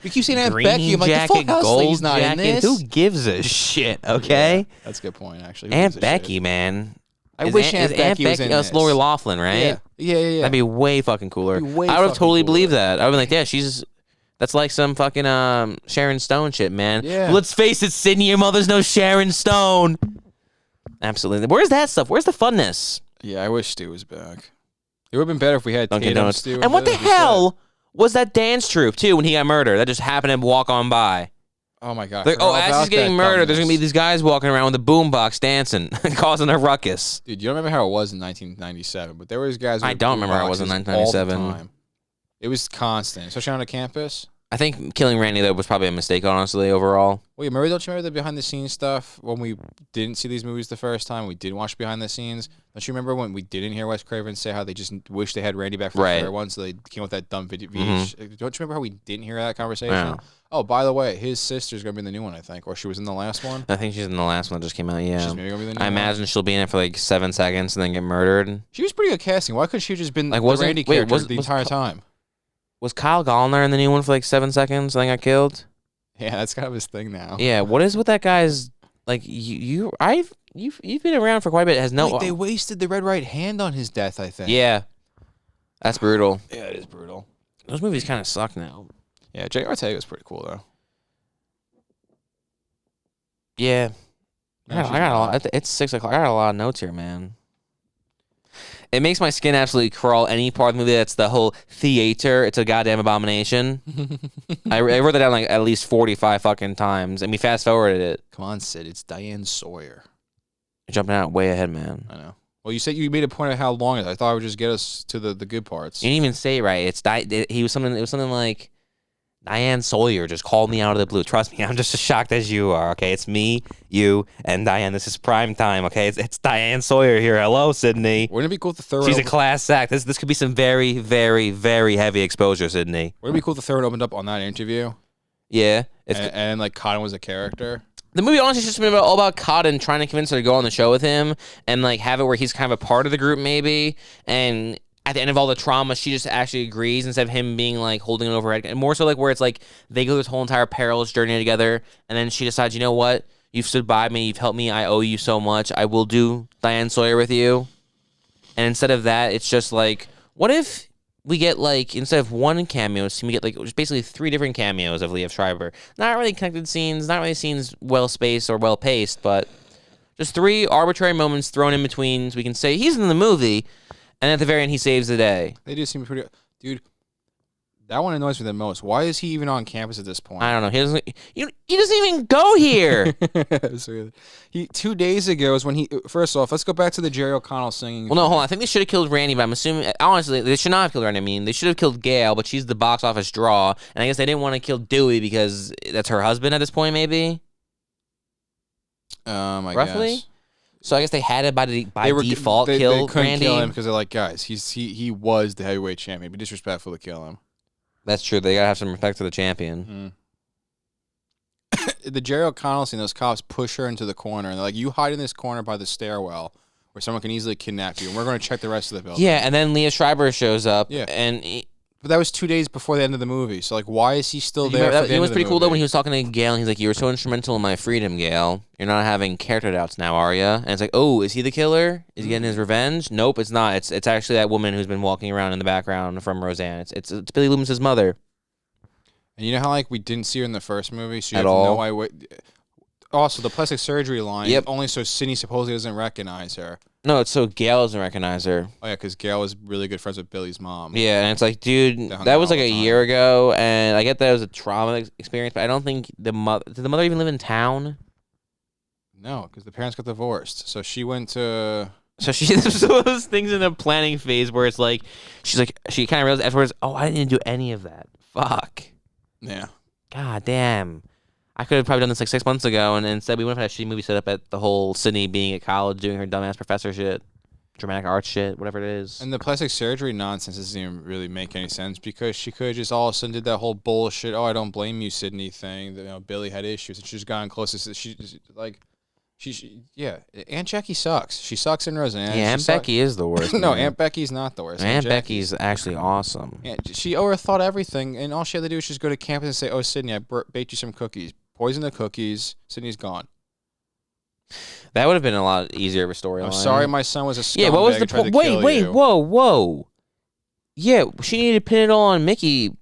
You keep saying Aunt Becky. I'm like, the full house lady's not in this. Who gives a shit, okay? Yeah, that's a good point, actually. Aunt Becky, man. I wish Aunt Becky was in this. It's Lori Loughlin, right? Yeah. That'd be way fucking cooler. I would have totally believed that. I would be like, yeah, that's like some fucking Sharon Stone shit, man. Yeah. Let's face it, Sydney, your mother's no Sharon Stone. Absolutely. Where's that stuff? Where's the funness? Yeah, I wish Stu was back. It would have been better if we had Tatum, Stu. And what the hell was that dance troupe, too, when he got murdered? That just happened to walk on by. Oh, my God. Like, as he's getting murdered, there's going to be these guys walking around with a boombox dancing, causing a ruckus. Dude, you don't remember how it was in 1997, but there was guys... I don't remember how it was in 1997. It was constant, especially on a campus. I think killing Randy, though, was probably a mistake, honestly, overall. Wait, don't you remember the behind-the-scenes stuff when we didn't see these movies the first time? We didn't watch behind-the-scenes? Don't you remember when we didn't hear Wes Craven say how they just wish they had Randy back for the third one, so they came with that dumb video? Don't you remember how we didn't hear that conversation? Yeah. Oh, by the way, his sister's going to be in the new one, I think. Or she was in the last one? I think she's in the last one that just came out, yeah. She's maybe going to be the new I imagine she'll be in it for like 7 seconds and then get murdered. She was pretty good casting. Why couldn't she have just been like, the Randy character the entire time? Was Kyle Gallner in the new one for like 7 seconds and then got killed? Yeah, that's kind of his thing now. Yeah, what is with that guy's... Like, you've been around for quite a bit. It has no... Like, they wasted the red right hand on his death, I think. Yeah. That's brutal. Yeah, it is brutal. Those movies kind of suck now. Yeah, Jay Ortega was pretty cool, though. Yeah. I got a lot. It's 6 o'clock. I got a lot of notes here, man. It makes my skin absolutely crawl. Any part of the movie that's the whole theater, it's a goddamn abomination. I wrote that down like at least 45 fucking times, and we fast forwarded it. Come on, Sid. It's Diane Sawyer. You're jumping out way ahead, man. I know. Well, you said you made a point of how long it is. I thought it would just get us to the good parts. You didn't even say it right. It was something like Diane Sawyer just called me out of the blue. Trust me, I'm just as shocked as you are, okay? It's me, you, and Diane. This is prime time, okay? It's Diane Sawyer here. Hello, Sydney. Wouldn't it be cool if the third She's a class act. This could be some very, very, very heavy exposure, Sydney. Wouldn't it be cool if the third opened up on that interview? Yeah. And like Cotton was a character? The movie honestly has just been all about Cotton trying to convince her to go on the show with him and like have it where he's kind of a part of the group maybe, and at the end of all the trauma, she just actually agrees instead of him being like holding it over her head. And more so like where it's like they go this whole entire perilous journey together, and then she decides, you know what? You've stood by me. You've helped me. I owe you so much. I will do Diane Sawyer with you. And instead of that, it's just like, what if we get like, instead of one cameo, we get like just basically 3 different cameos of Liev Schreiber. Not really connected scenes, not really scenes well spaced or well paced, but just 3 arbitrary moments thrown in between so we can say he's in the movie. And at the very end, he saves the day. They do seem pretty... Dude, that one annoys me the most. Why is he even on campus at this point? I don't know. He doesn't even go here. 2 days ago is when he... First off, let's go back to the Jerry O'Connell singing. Well, no, hold on. I think they should have killed Randy, but I'm assuming... Honestly, they should not have killed Randy. I mean, they should have killed Gail, but she's the box office draw. And I guess they didn't want to kill Dewey because that's her husband at this point, maybe? I Roughly? guess. So I guess they had it by default kill they couldn't Randy. kill him because they're like, guys, he was the heavyweight champion. It'd be disrespectful to kill him. That's true. They gotta have some respect for the champion. The Jerry O'Connell scene, those cops push her into the corner, and they're like, you hide in this corner by the stairwell where someone can easily kidnap you, and we're going to check the rest of the building. Yeah, and then Liev Schreiber shows up. Yeah. And but that was 2 days before the end of the movie, so like, why is he still there? It was pretty cool though when he was talking to Gail, and he's like, "You were so instrumental in my freedom, Gail. You're not having character doubts now, are you?" And it's like, "Oh, is he the killer? Is he getting his revenge?" Nope, it's not. It's actually that woman who's been walking around in the background from Roseanne. It's Billy Loomis's mother. And you know how like we didn't see her in the first movie, so you At have all? no idea. Also, the plastic surgery line. Yep. Only so Sydney supposedly doesn't recognize her. No, it's so Gail doesn't recognize her. Oh yeah, because Gail was really good friends with Billy's mom. Yeah, and it's like, dude, They hung that out was all like the a time. year ago, and I get that it was a trauma experience, but I don't think did the mother even live in town? No, because the parents got divorced, so she went to. So there's one of those things in the planning phase where it's like, she kind of realized afterwards, oh, I didn't do any of that. Fuck. Yeah. God damn. I could have probably done this like 6 months ago, and instead we would have had a shitty movie set up at the whole Sydney being at college doing her dumbass professor shit, dramatic arts shit, whatever it is. And the plastic surgery nonsense doesn't even really make any sense because she could have just all of a sudden did that whole bullshit. Oh, I don't blame you, Sydney thing. That, you know, Billy had issues, and she just gotten closest. Yeah. Aunt Jackie sucks. She sucks in Roseanne. Yeah, Aunt Becky is the worst. No, man. Aunt Becky's not the worst. Aunt Becky's actually awesome. Yeah, she overthought everything, and all she had to do was just go to campus and say, "Oh, Sydney, I baked you some cookies. Poison the cookies. Sydney's gone. That would have been a lot easier of a storyline. I'm sorry, my son was a scumbag. Yeah, what was the point? point? Wait, whoa. Yeah, she needed to pin it all on Mickey.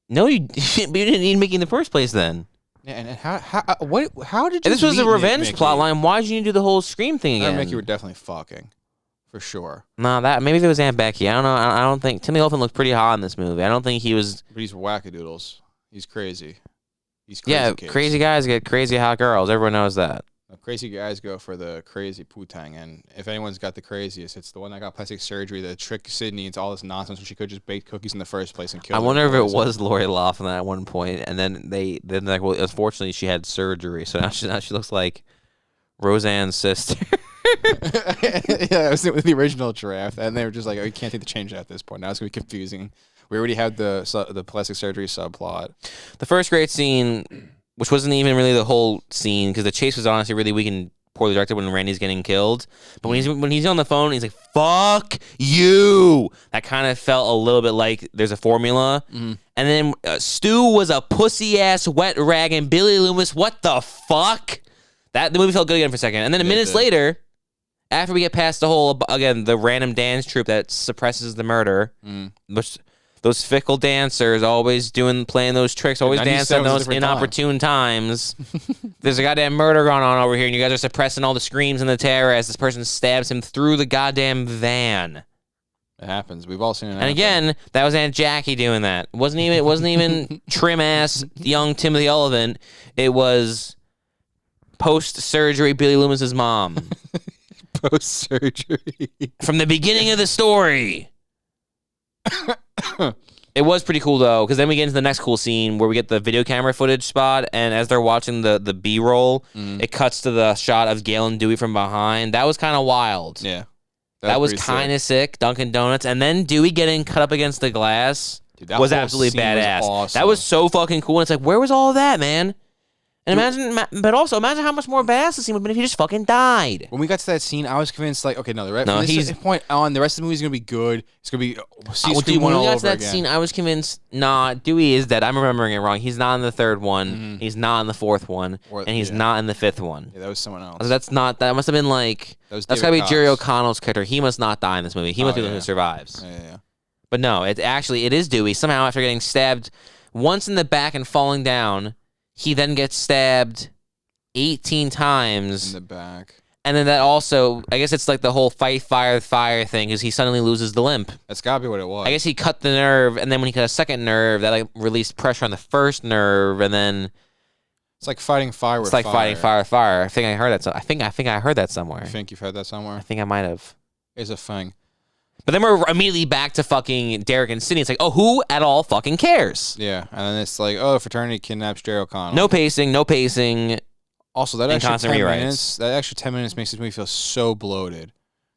No, you but you didn't need Mickey in the first place then. Yeah, and how did you? If this was a meet revenge Mickey? plot line, why did you need to do the whole Scream thing Her again? and Mickey were definitely fucking, for sure. Nah, that maybe there was Aunt Becky. I don't know. I don't think Timmy Olyphant looked pretty hot in this movie. I don't think he was. But he's wackadoodles. He's crazy. He's crazy. Yeah, kids. crazy guys get crazy hot girls. Everyone knows that. No, crazy guys go for the crazy putang, and if anyone's got the craziest, it's the one that got plastic surgery that tricked Sydney into all this nonsense when she could just bake cookies in the first place and kill. I her wonder if it poison. was Lori Loughlin at one point, and then then like, well, unfortunately she had surgery, so now she looks like Roseanne's sister. Yeah, it was the original draft, and they were just like, "Oh, you can't take the change at this point. Now it's gonna be confusing." We already had the plastic surgery subplot. The first great scene, which wasn't even really the whole scene, because the chase was honestly really weak and poorly directed when Randy's getting killed. But when he's on the phone, he's like, "Fuck you!" That kind of felt a little bit like there's a formula. And then Stu was a pussy ass wet rag, and Billy Loomis, what the fuck? The movie felt good again for a second, and then minutes later, after we get past the whole the random dance troupe that suppresses the murder, which. Those fickle dancers always playing those tricks, always dancing at those inopportune times. There's a goddamn murder going on over here, and you guys are suppressing all the screams and the terror as this person stabs him through the goddamn van. It happens. We've all seen it. And happen. again, that was Aunt Jackie doing that. It wasn't even trim ass young Timothy Olyphant. It was post surgery Billy Loomis's mom. Post surgery. From the beginning of the story. It was pretty cool though, because then we get into the next cool scene where we get the video camera footage spot, and as they're watching the B-roll, it cuts to the shot of Gale and Dewey from behind. That was kind of wild. Yeah. That was kind of sick. Dunkin' Donuts, and then Dewey getting cut up against the glass was absolutely badass. Was awesome. That was so fucking cool. And it's like, where was all of that, man? And but also imagine how much more badass the scene would have been if he just fucking died. When we got to that scene, I was convinced, like, okay, no, from this point on, the rest of the movie is gonna be good. It's gonna be dude, when we got to that scene, I was convinced, nah, Dewey is dead. I'm remembering it wrong. He's not in the third one. He's not in the fourth one, and he's not in the fifth one. Yeah, that was someone else. That must have been like that's gotta be Jerry O'Connell's character. He must not die in this movie. He must be the one who survives. Yeah. But no, it is Dewey. Somehow after getting stabbed once in the back and falling down, he then gets stabbed 18 times in the back. And then that also, I guess it's like the whole fight, fire thing, because he suddenly loses the limp. That's gotta be what it was. I guess he cut the nerve, and then when he cut a second nerve, that like released pressure on the first nerve, and then it's like fighting fire with fire. It's like fighting fire with fire. I think I heard that. I think I heard that somewhere. You think you've heard that somewhere? I think I might have. It's a thing. But then we're immediately back to fucking Derek and Sydney. It's like, oh, who at all fucking cares? Yeah, and then it's like, oh, fraternity kidnaps Jerry O'Connell. No pacing. Also, that extra 10 minutes makes this movie feel so bloated.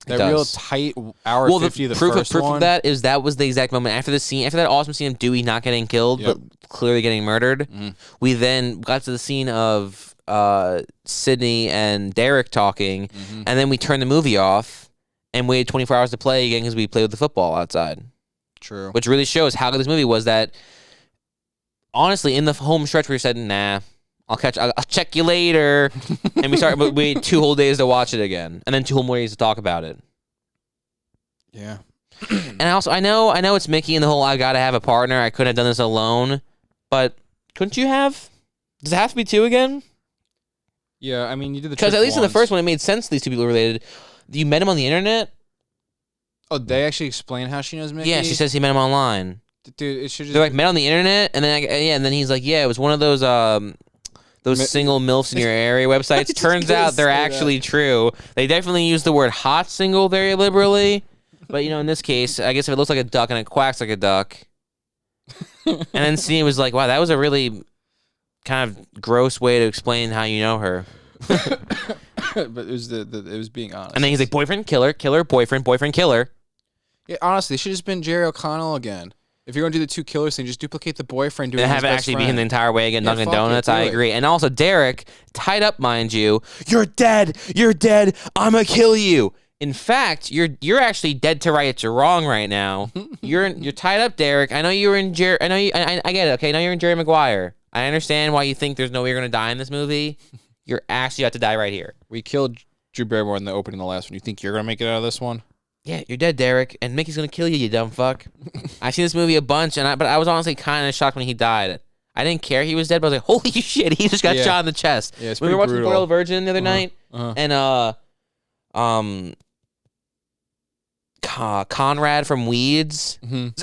That real tight hour 50 of the first one. Proof of that is that was the exact moment after that awesome scene of Dewey not getting killed, but clearly getting murdered. We then got to the scene of Sydney and Derek talking, and then we turned the movie off and waited 24 hours to play again because we played with the football outside. True. Which really shows how good this movie was. That honestly, in the home stretch, we said, "Nah, I'll check you later," and we waited 2 whole days to watch it again, and then 2 whole more days to talk about it. Yeah. And I know it's Mickey and the whole I gotta have a partner. I couldn't have done this alone, but couldn't you have? Does it have to be 2 again? Yeah, I mean, you did the because at least in the first one, it made sense these 2 people were related. You met him on the internet. Oh, they actually explain how she knows Mickey? Yeah, she says he met him online. Dude, it should just... They're like, met on the internet? And then, and then he's like, yeah, it was one of those single MILFs in your area websites. Turns out they're actually true. They definitely use the word hot single very liberally. But, in this case, I guess if it looks like a duck and it quacks like a duck. And then Steve was like, wow, that was a really kind of gross way to explain how you know her. But it was being honest. And then he's like, boyfriend, killer, boyfriend, killer. Yeah, honestly, it should have just been Jerry O'Connell again. If you're going to do the 2 killers thing, just duplicate the boyfriend doing and his have it best actually friend. be him the entire way again, Dunkin' Donuts. I agree. And also Derek, tied up, mind you. You're dead. I'm gonna kill you. In fact, you're actually dead to rights. You're wrong right now. You're tied up, Derek. I know you were in Jerry. I know you. I get it. Okay, I know you're in Jerry Maguire. I understand why you think there's no way you're gonna die in this movie. You're actually about to die right here. We killed Drew Barrymore in the opening, the last one. You think you're gonna make it out of this one? Yeah, you're dead, Derek, and Mickey's gonna kill you, you dumb fuck. I've seen this movie a bunch, but I was honestly kind of shocked when he died. I didn't care he was dead, but I was like, holy shit, he just got shot in the chest. Yeah, it's we were watching brutal. Royal Virgin the other night, and Conrad from Weeds.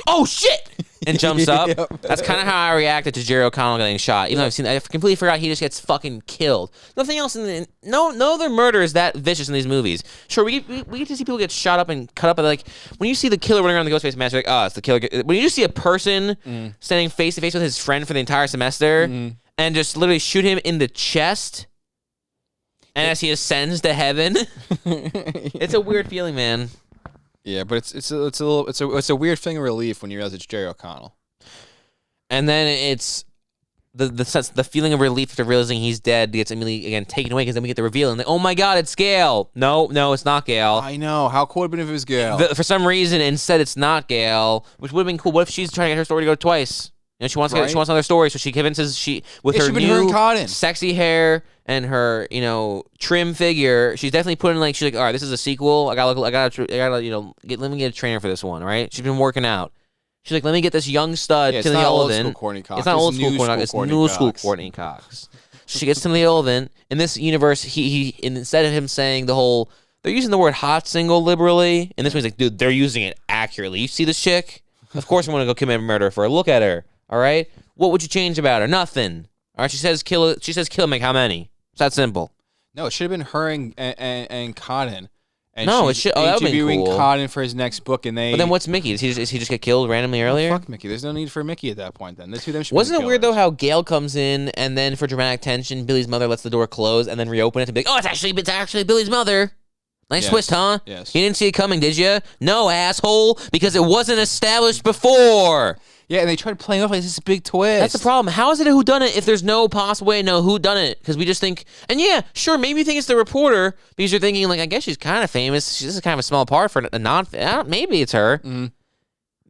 Oh shit! And jumps up. That's kind of how I reacted to Jerry O'Connell getting shot. Even though I completely forgot he just gets fucking killed. Nothing else no other murder is that vicious in these movies. Sure, we get to see people get shot up and cut up, but like when you see the killer running around the Ghostface mask, you're like, oh, it's the killer. When you just see a person standing face to face with his friend for the entire semester and just literally shoot him in the chest, and as he ascends to heaven, it's a weird feeling, man. Yeah, but it's a weird feeling of relief when you realize it's Jerry O'Connell. And then it's the feeling of relief after realizing he's dead gets immediately again taken away because then we get the reveal and like, oh my god, it's Gale. No, it's not Gale. I know. How cool would it have been if it was Gale? For some reason, instead it's not Gale, which would have been cool. What if she's trying to get her story to go twice? She wants another story, so she convinces her new sexy hair and her trim figure. She's definitely putting she's like, all right, this is a sequel. I gotta let me get a trainer for this one. Right? She's been working out. She's like, let me get this young stud to the Olden. It's not old school Courtney Cox. It's new school Courtney Cox. She gets to the Olden. In this universe, he instead of him saying the whole, they're using the word hot single liberally. In this one, he's like, dude, they're using it accurately. You see this chick? Of course I'm gonna go commit murder for her. Look at her. All right, what would you change about her? Nothing. All right, she says kill. She says kill. Make how many? It's that simple. No, it should have been her and Cotton, And No, she's it should. Oh, that would be interviewing cool. Cotton for his next book, and they. But then what's Mickey? Does he just get killed randomly earlier? Fuck Mickey. There's no need for Mickey at that point. Then the two of them should. Wasn't be it the weird though killers. how Gail comes in and then for dramatic tension, Billy's mother lets the door close and then reopen it to be like, oh, it's actually Billy's mother. Nice twist, huh? Yes. You didn't see it coming, did you? No, asshole, because it wasn't established before. Yeah, and they tried playing off like this is a big twist. That's the problem. How is it a whodunit if there's no possible way to know who done it? Because we just think, and yeah, sure, maybe you think it's the reporter because you're thinking like, I guess she's kind of famous. This is kind of a small part for a non. Maybe it's her. Mm.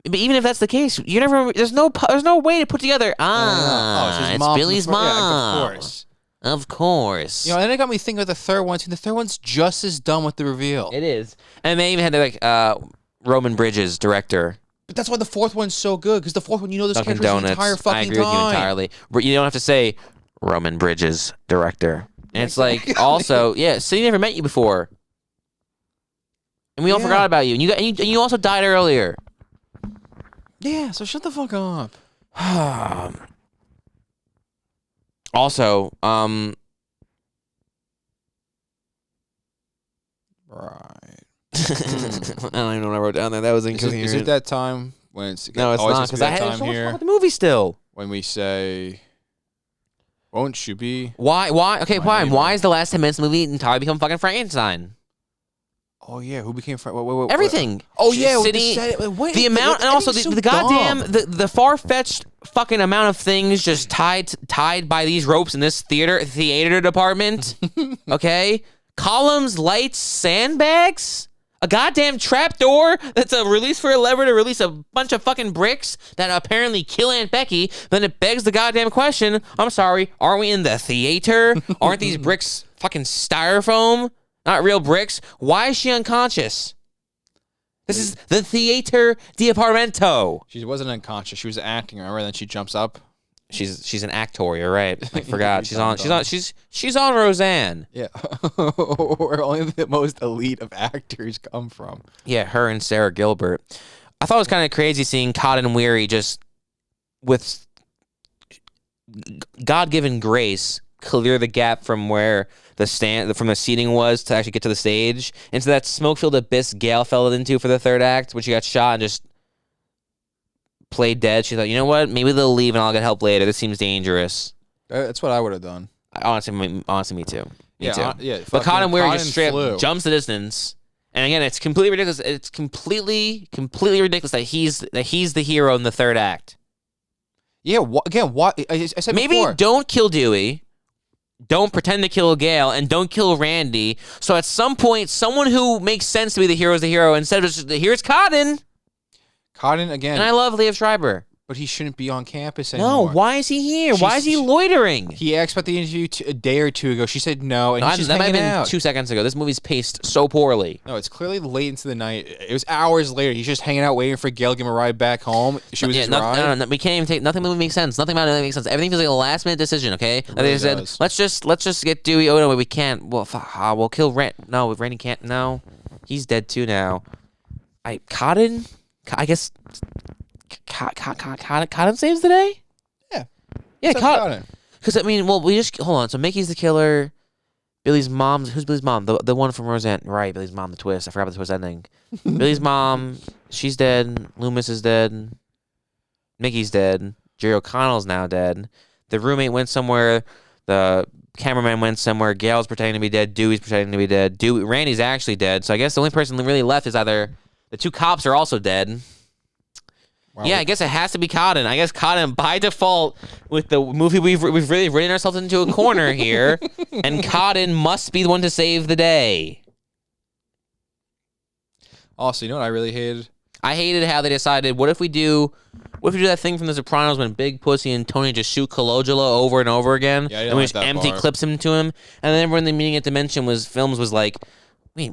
But even if that's the case, you never. There's no way to put together. his It's mom Billy's before- mom. Yeah, of course. Of course. You know, and then it got me thinking about the third one too. The third one's just as dumb with the reveal. It is. And they even had Roman Bridges, director. But that's why the fourth one's so good, because the fourth one, you know, this Dunkin' character's the Donuts. entire fucking I agree time. with you entirely. But you don't have to say Roman Bridges, director. And it's like also, yeah, Cindy never met you before. And we all forgot about you. And you also died earlier. Yeah, so shut the fuck up. Also, Right. I don't even know what I wrote down there. That was incoherent. Is it that time when it's No, it's always not has to be because I that had time so much here fun with the movie still. when we say, "Won't you be?" Why? Okay, My why? neighbor. Why is the last 10 minutes of the movie entirely become fucking Frankenstein? Oh yeah, who became wait, Everything. Oh yeah, with City, the amount, and also the goddamn the far fetched fucking amount of things just tied by these ropes in this theater department. Okay, columns, lights, sandbags, a goddamn trap door that's a release for a lever to release a bunch of fucking bricks that apparently kill Aunt Becky. Then it begs the goddamn question. I'm sorry, aren't we in the theater? Aren't these bricks fucking styrofoam? Not real bricks. Why is she unconscious? This is the theater departamento. She wasn't unconscious. She was acting. Remember? And then she jumps up. She's an actor. You're right. I forgot. She's on Roseanne. Yeah, where only the most elite of actors come from. Yeah, her and Sarah Gilbert. I thought it was kind of crazy seeing Cotton Weary just with God-given grace clear the gap from where the seating was to actually get to the stage into that smoke-filled abyss Gail fell into for the third act when she got shot and just played dead. She thought, you know what? Maybe they'll leave and I'll get help later. This seems dangerous. That's what I would have done. Honestly, me too. Me too. Yeah. But Cotton Weary Cotton just straight flew. up jumps the distance. And again, it's completely ridiculous. It's completely ridiculous that he's the hero in the third act. Yeah. Again, what I said Maybe before. don't kill Dewey. Don't pretend to kill Gail, and don't kill Randy. So at some point, someone who makes sense to be the hero is the hero instead of just, here's Cotton. Cotton again. And I love Liev Schreiber. But he shouldn't be on campus No, anymore. why is he here? Why is he loitering? He asked about the interview a day or two ago. She said no, and he's just That might have hanging been out. 2 seconds ago. This movie's paced so poorly. No, it's clearly late into the night. It was hours later. He's just hanging out waiting for Gail to give him a ride back home. She was his ride. No, we can't even take nothing. Movie makes sense. Nothing about it makes sense. Everything feels like a last minute decision. Okay, and really they said does. let's just get Dewey. Oh no, we can't. Well, we'll kill Rand. No, Randy can't. No, he's dead too now. Cotton. I guess. Cotton saves the day. Yeah. Yeah, What's up, Cotton? Because I mean, well, we just hold on. So Mickey's the killer. Billy's mom. Who's Billy's mom? The one from Roseanne. Right, Billy's mom. The twist. I forgot about the twist ending. Billy's mom. She's dead. Loomis is dead. Mickey's dead. Jerry O'Connell's now dead. The roommate went somewhere. The cameraman went somewhere. Gail's pretending to be dead. Dewey's pretending to be dead. Randy's actually dead. So I guess the only person really left is either the two cops are also dead. Wow. Yeah, I guess it has to be Cotton. I guess Cotton, by default, with the movie we've really written ourselves into a corner here, and Cotton must be the one to save the day. Also, you know what I really hated? I hated how they decided, what if we do that thing from The Sopranos when Big Pussy and Tony just shoot Colangelo over and over again, Yeah, I didn't and we like just that empty part. clips him to him, and then everyone in the meeting at Dimension was like, wait,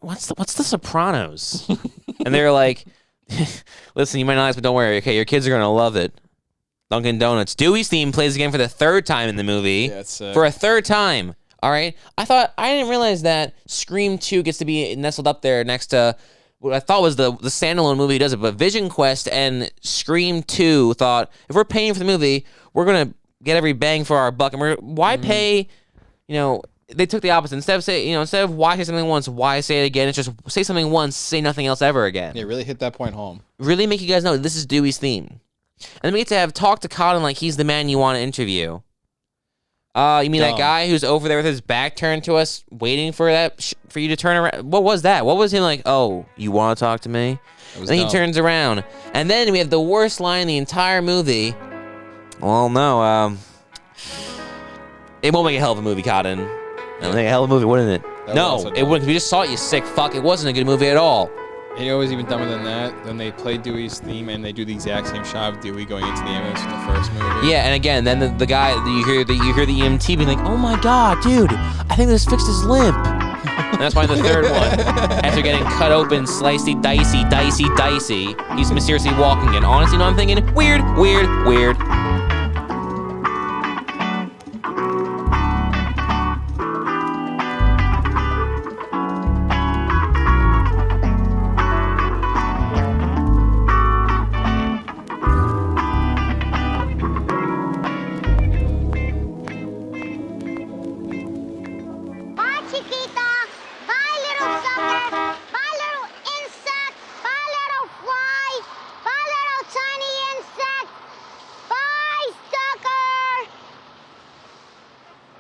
what's The Sopranos? And they were like, listen, you might not like, but don't worry. Okay, your kids are gonna love it. Dunkin' Donuts. Dewey's theme plays again for the third time in the movie. Yeah, it's for a third time. All right. I didn't realize that Scream 2 gets to be nestled up there next to what I thought was the standalone movie does it, but Vision Quest and Scream 2 thought if we're paying for the movie, we're gonna get every bang for our buck, and why pay? You know, they took the opposite. Instead of why say something once, why say it again? It's just say something once, say nothing else ever again. Yeah, really hit that point home. Really make you guys know this is Dewey's theme. And then we get to have talk to Cotton like he's the man you want to interview. You mean that guy who's over there with his back turned to us, waiting for for you to turn around? What was that? What was him like? Oh, you want to talk to me? And then he turns around, and then we have the worst line in the entire movie. Well, no, it won't make a hell of a movie, Cotton. It would make a hell of a movie, wouldn't it? No, it wouldn't. We just saw it, you sick fuck. It wasn't a good movie at all. You know, it was even dumber than that. Then they play Dewey's theme and they do the exact same shot of Dewey going into the ambulance from the first movie. Yeah, and again, then the guy you hear the EMT being like, "Oh my god, dude, I think this fixed his limp." And that's why the third one, after getting cut open, slicey, dicey, he's mysteriously walking in. Honestly, no, I'm thinking weird. Bye, Chiquita.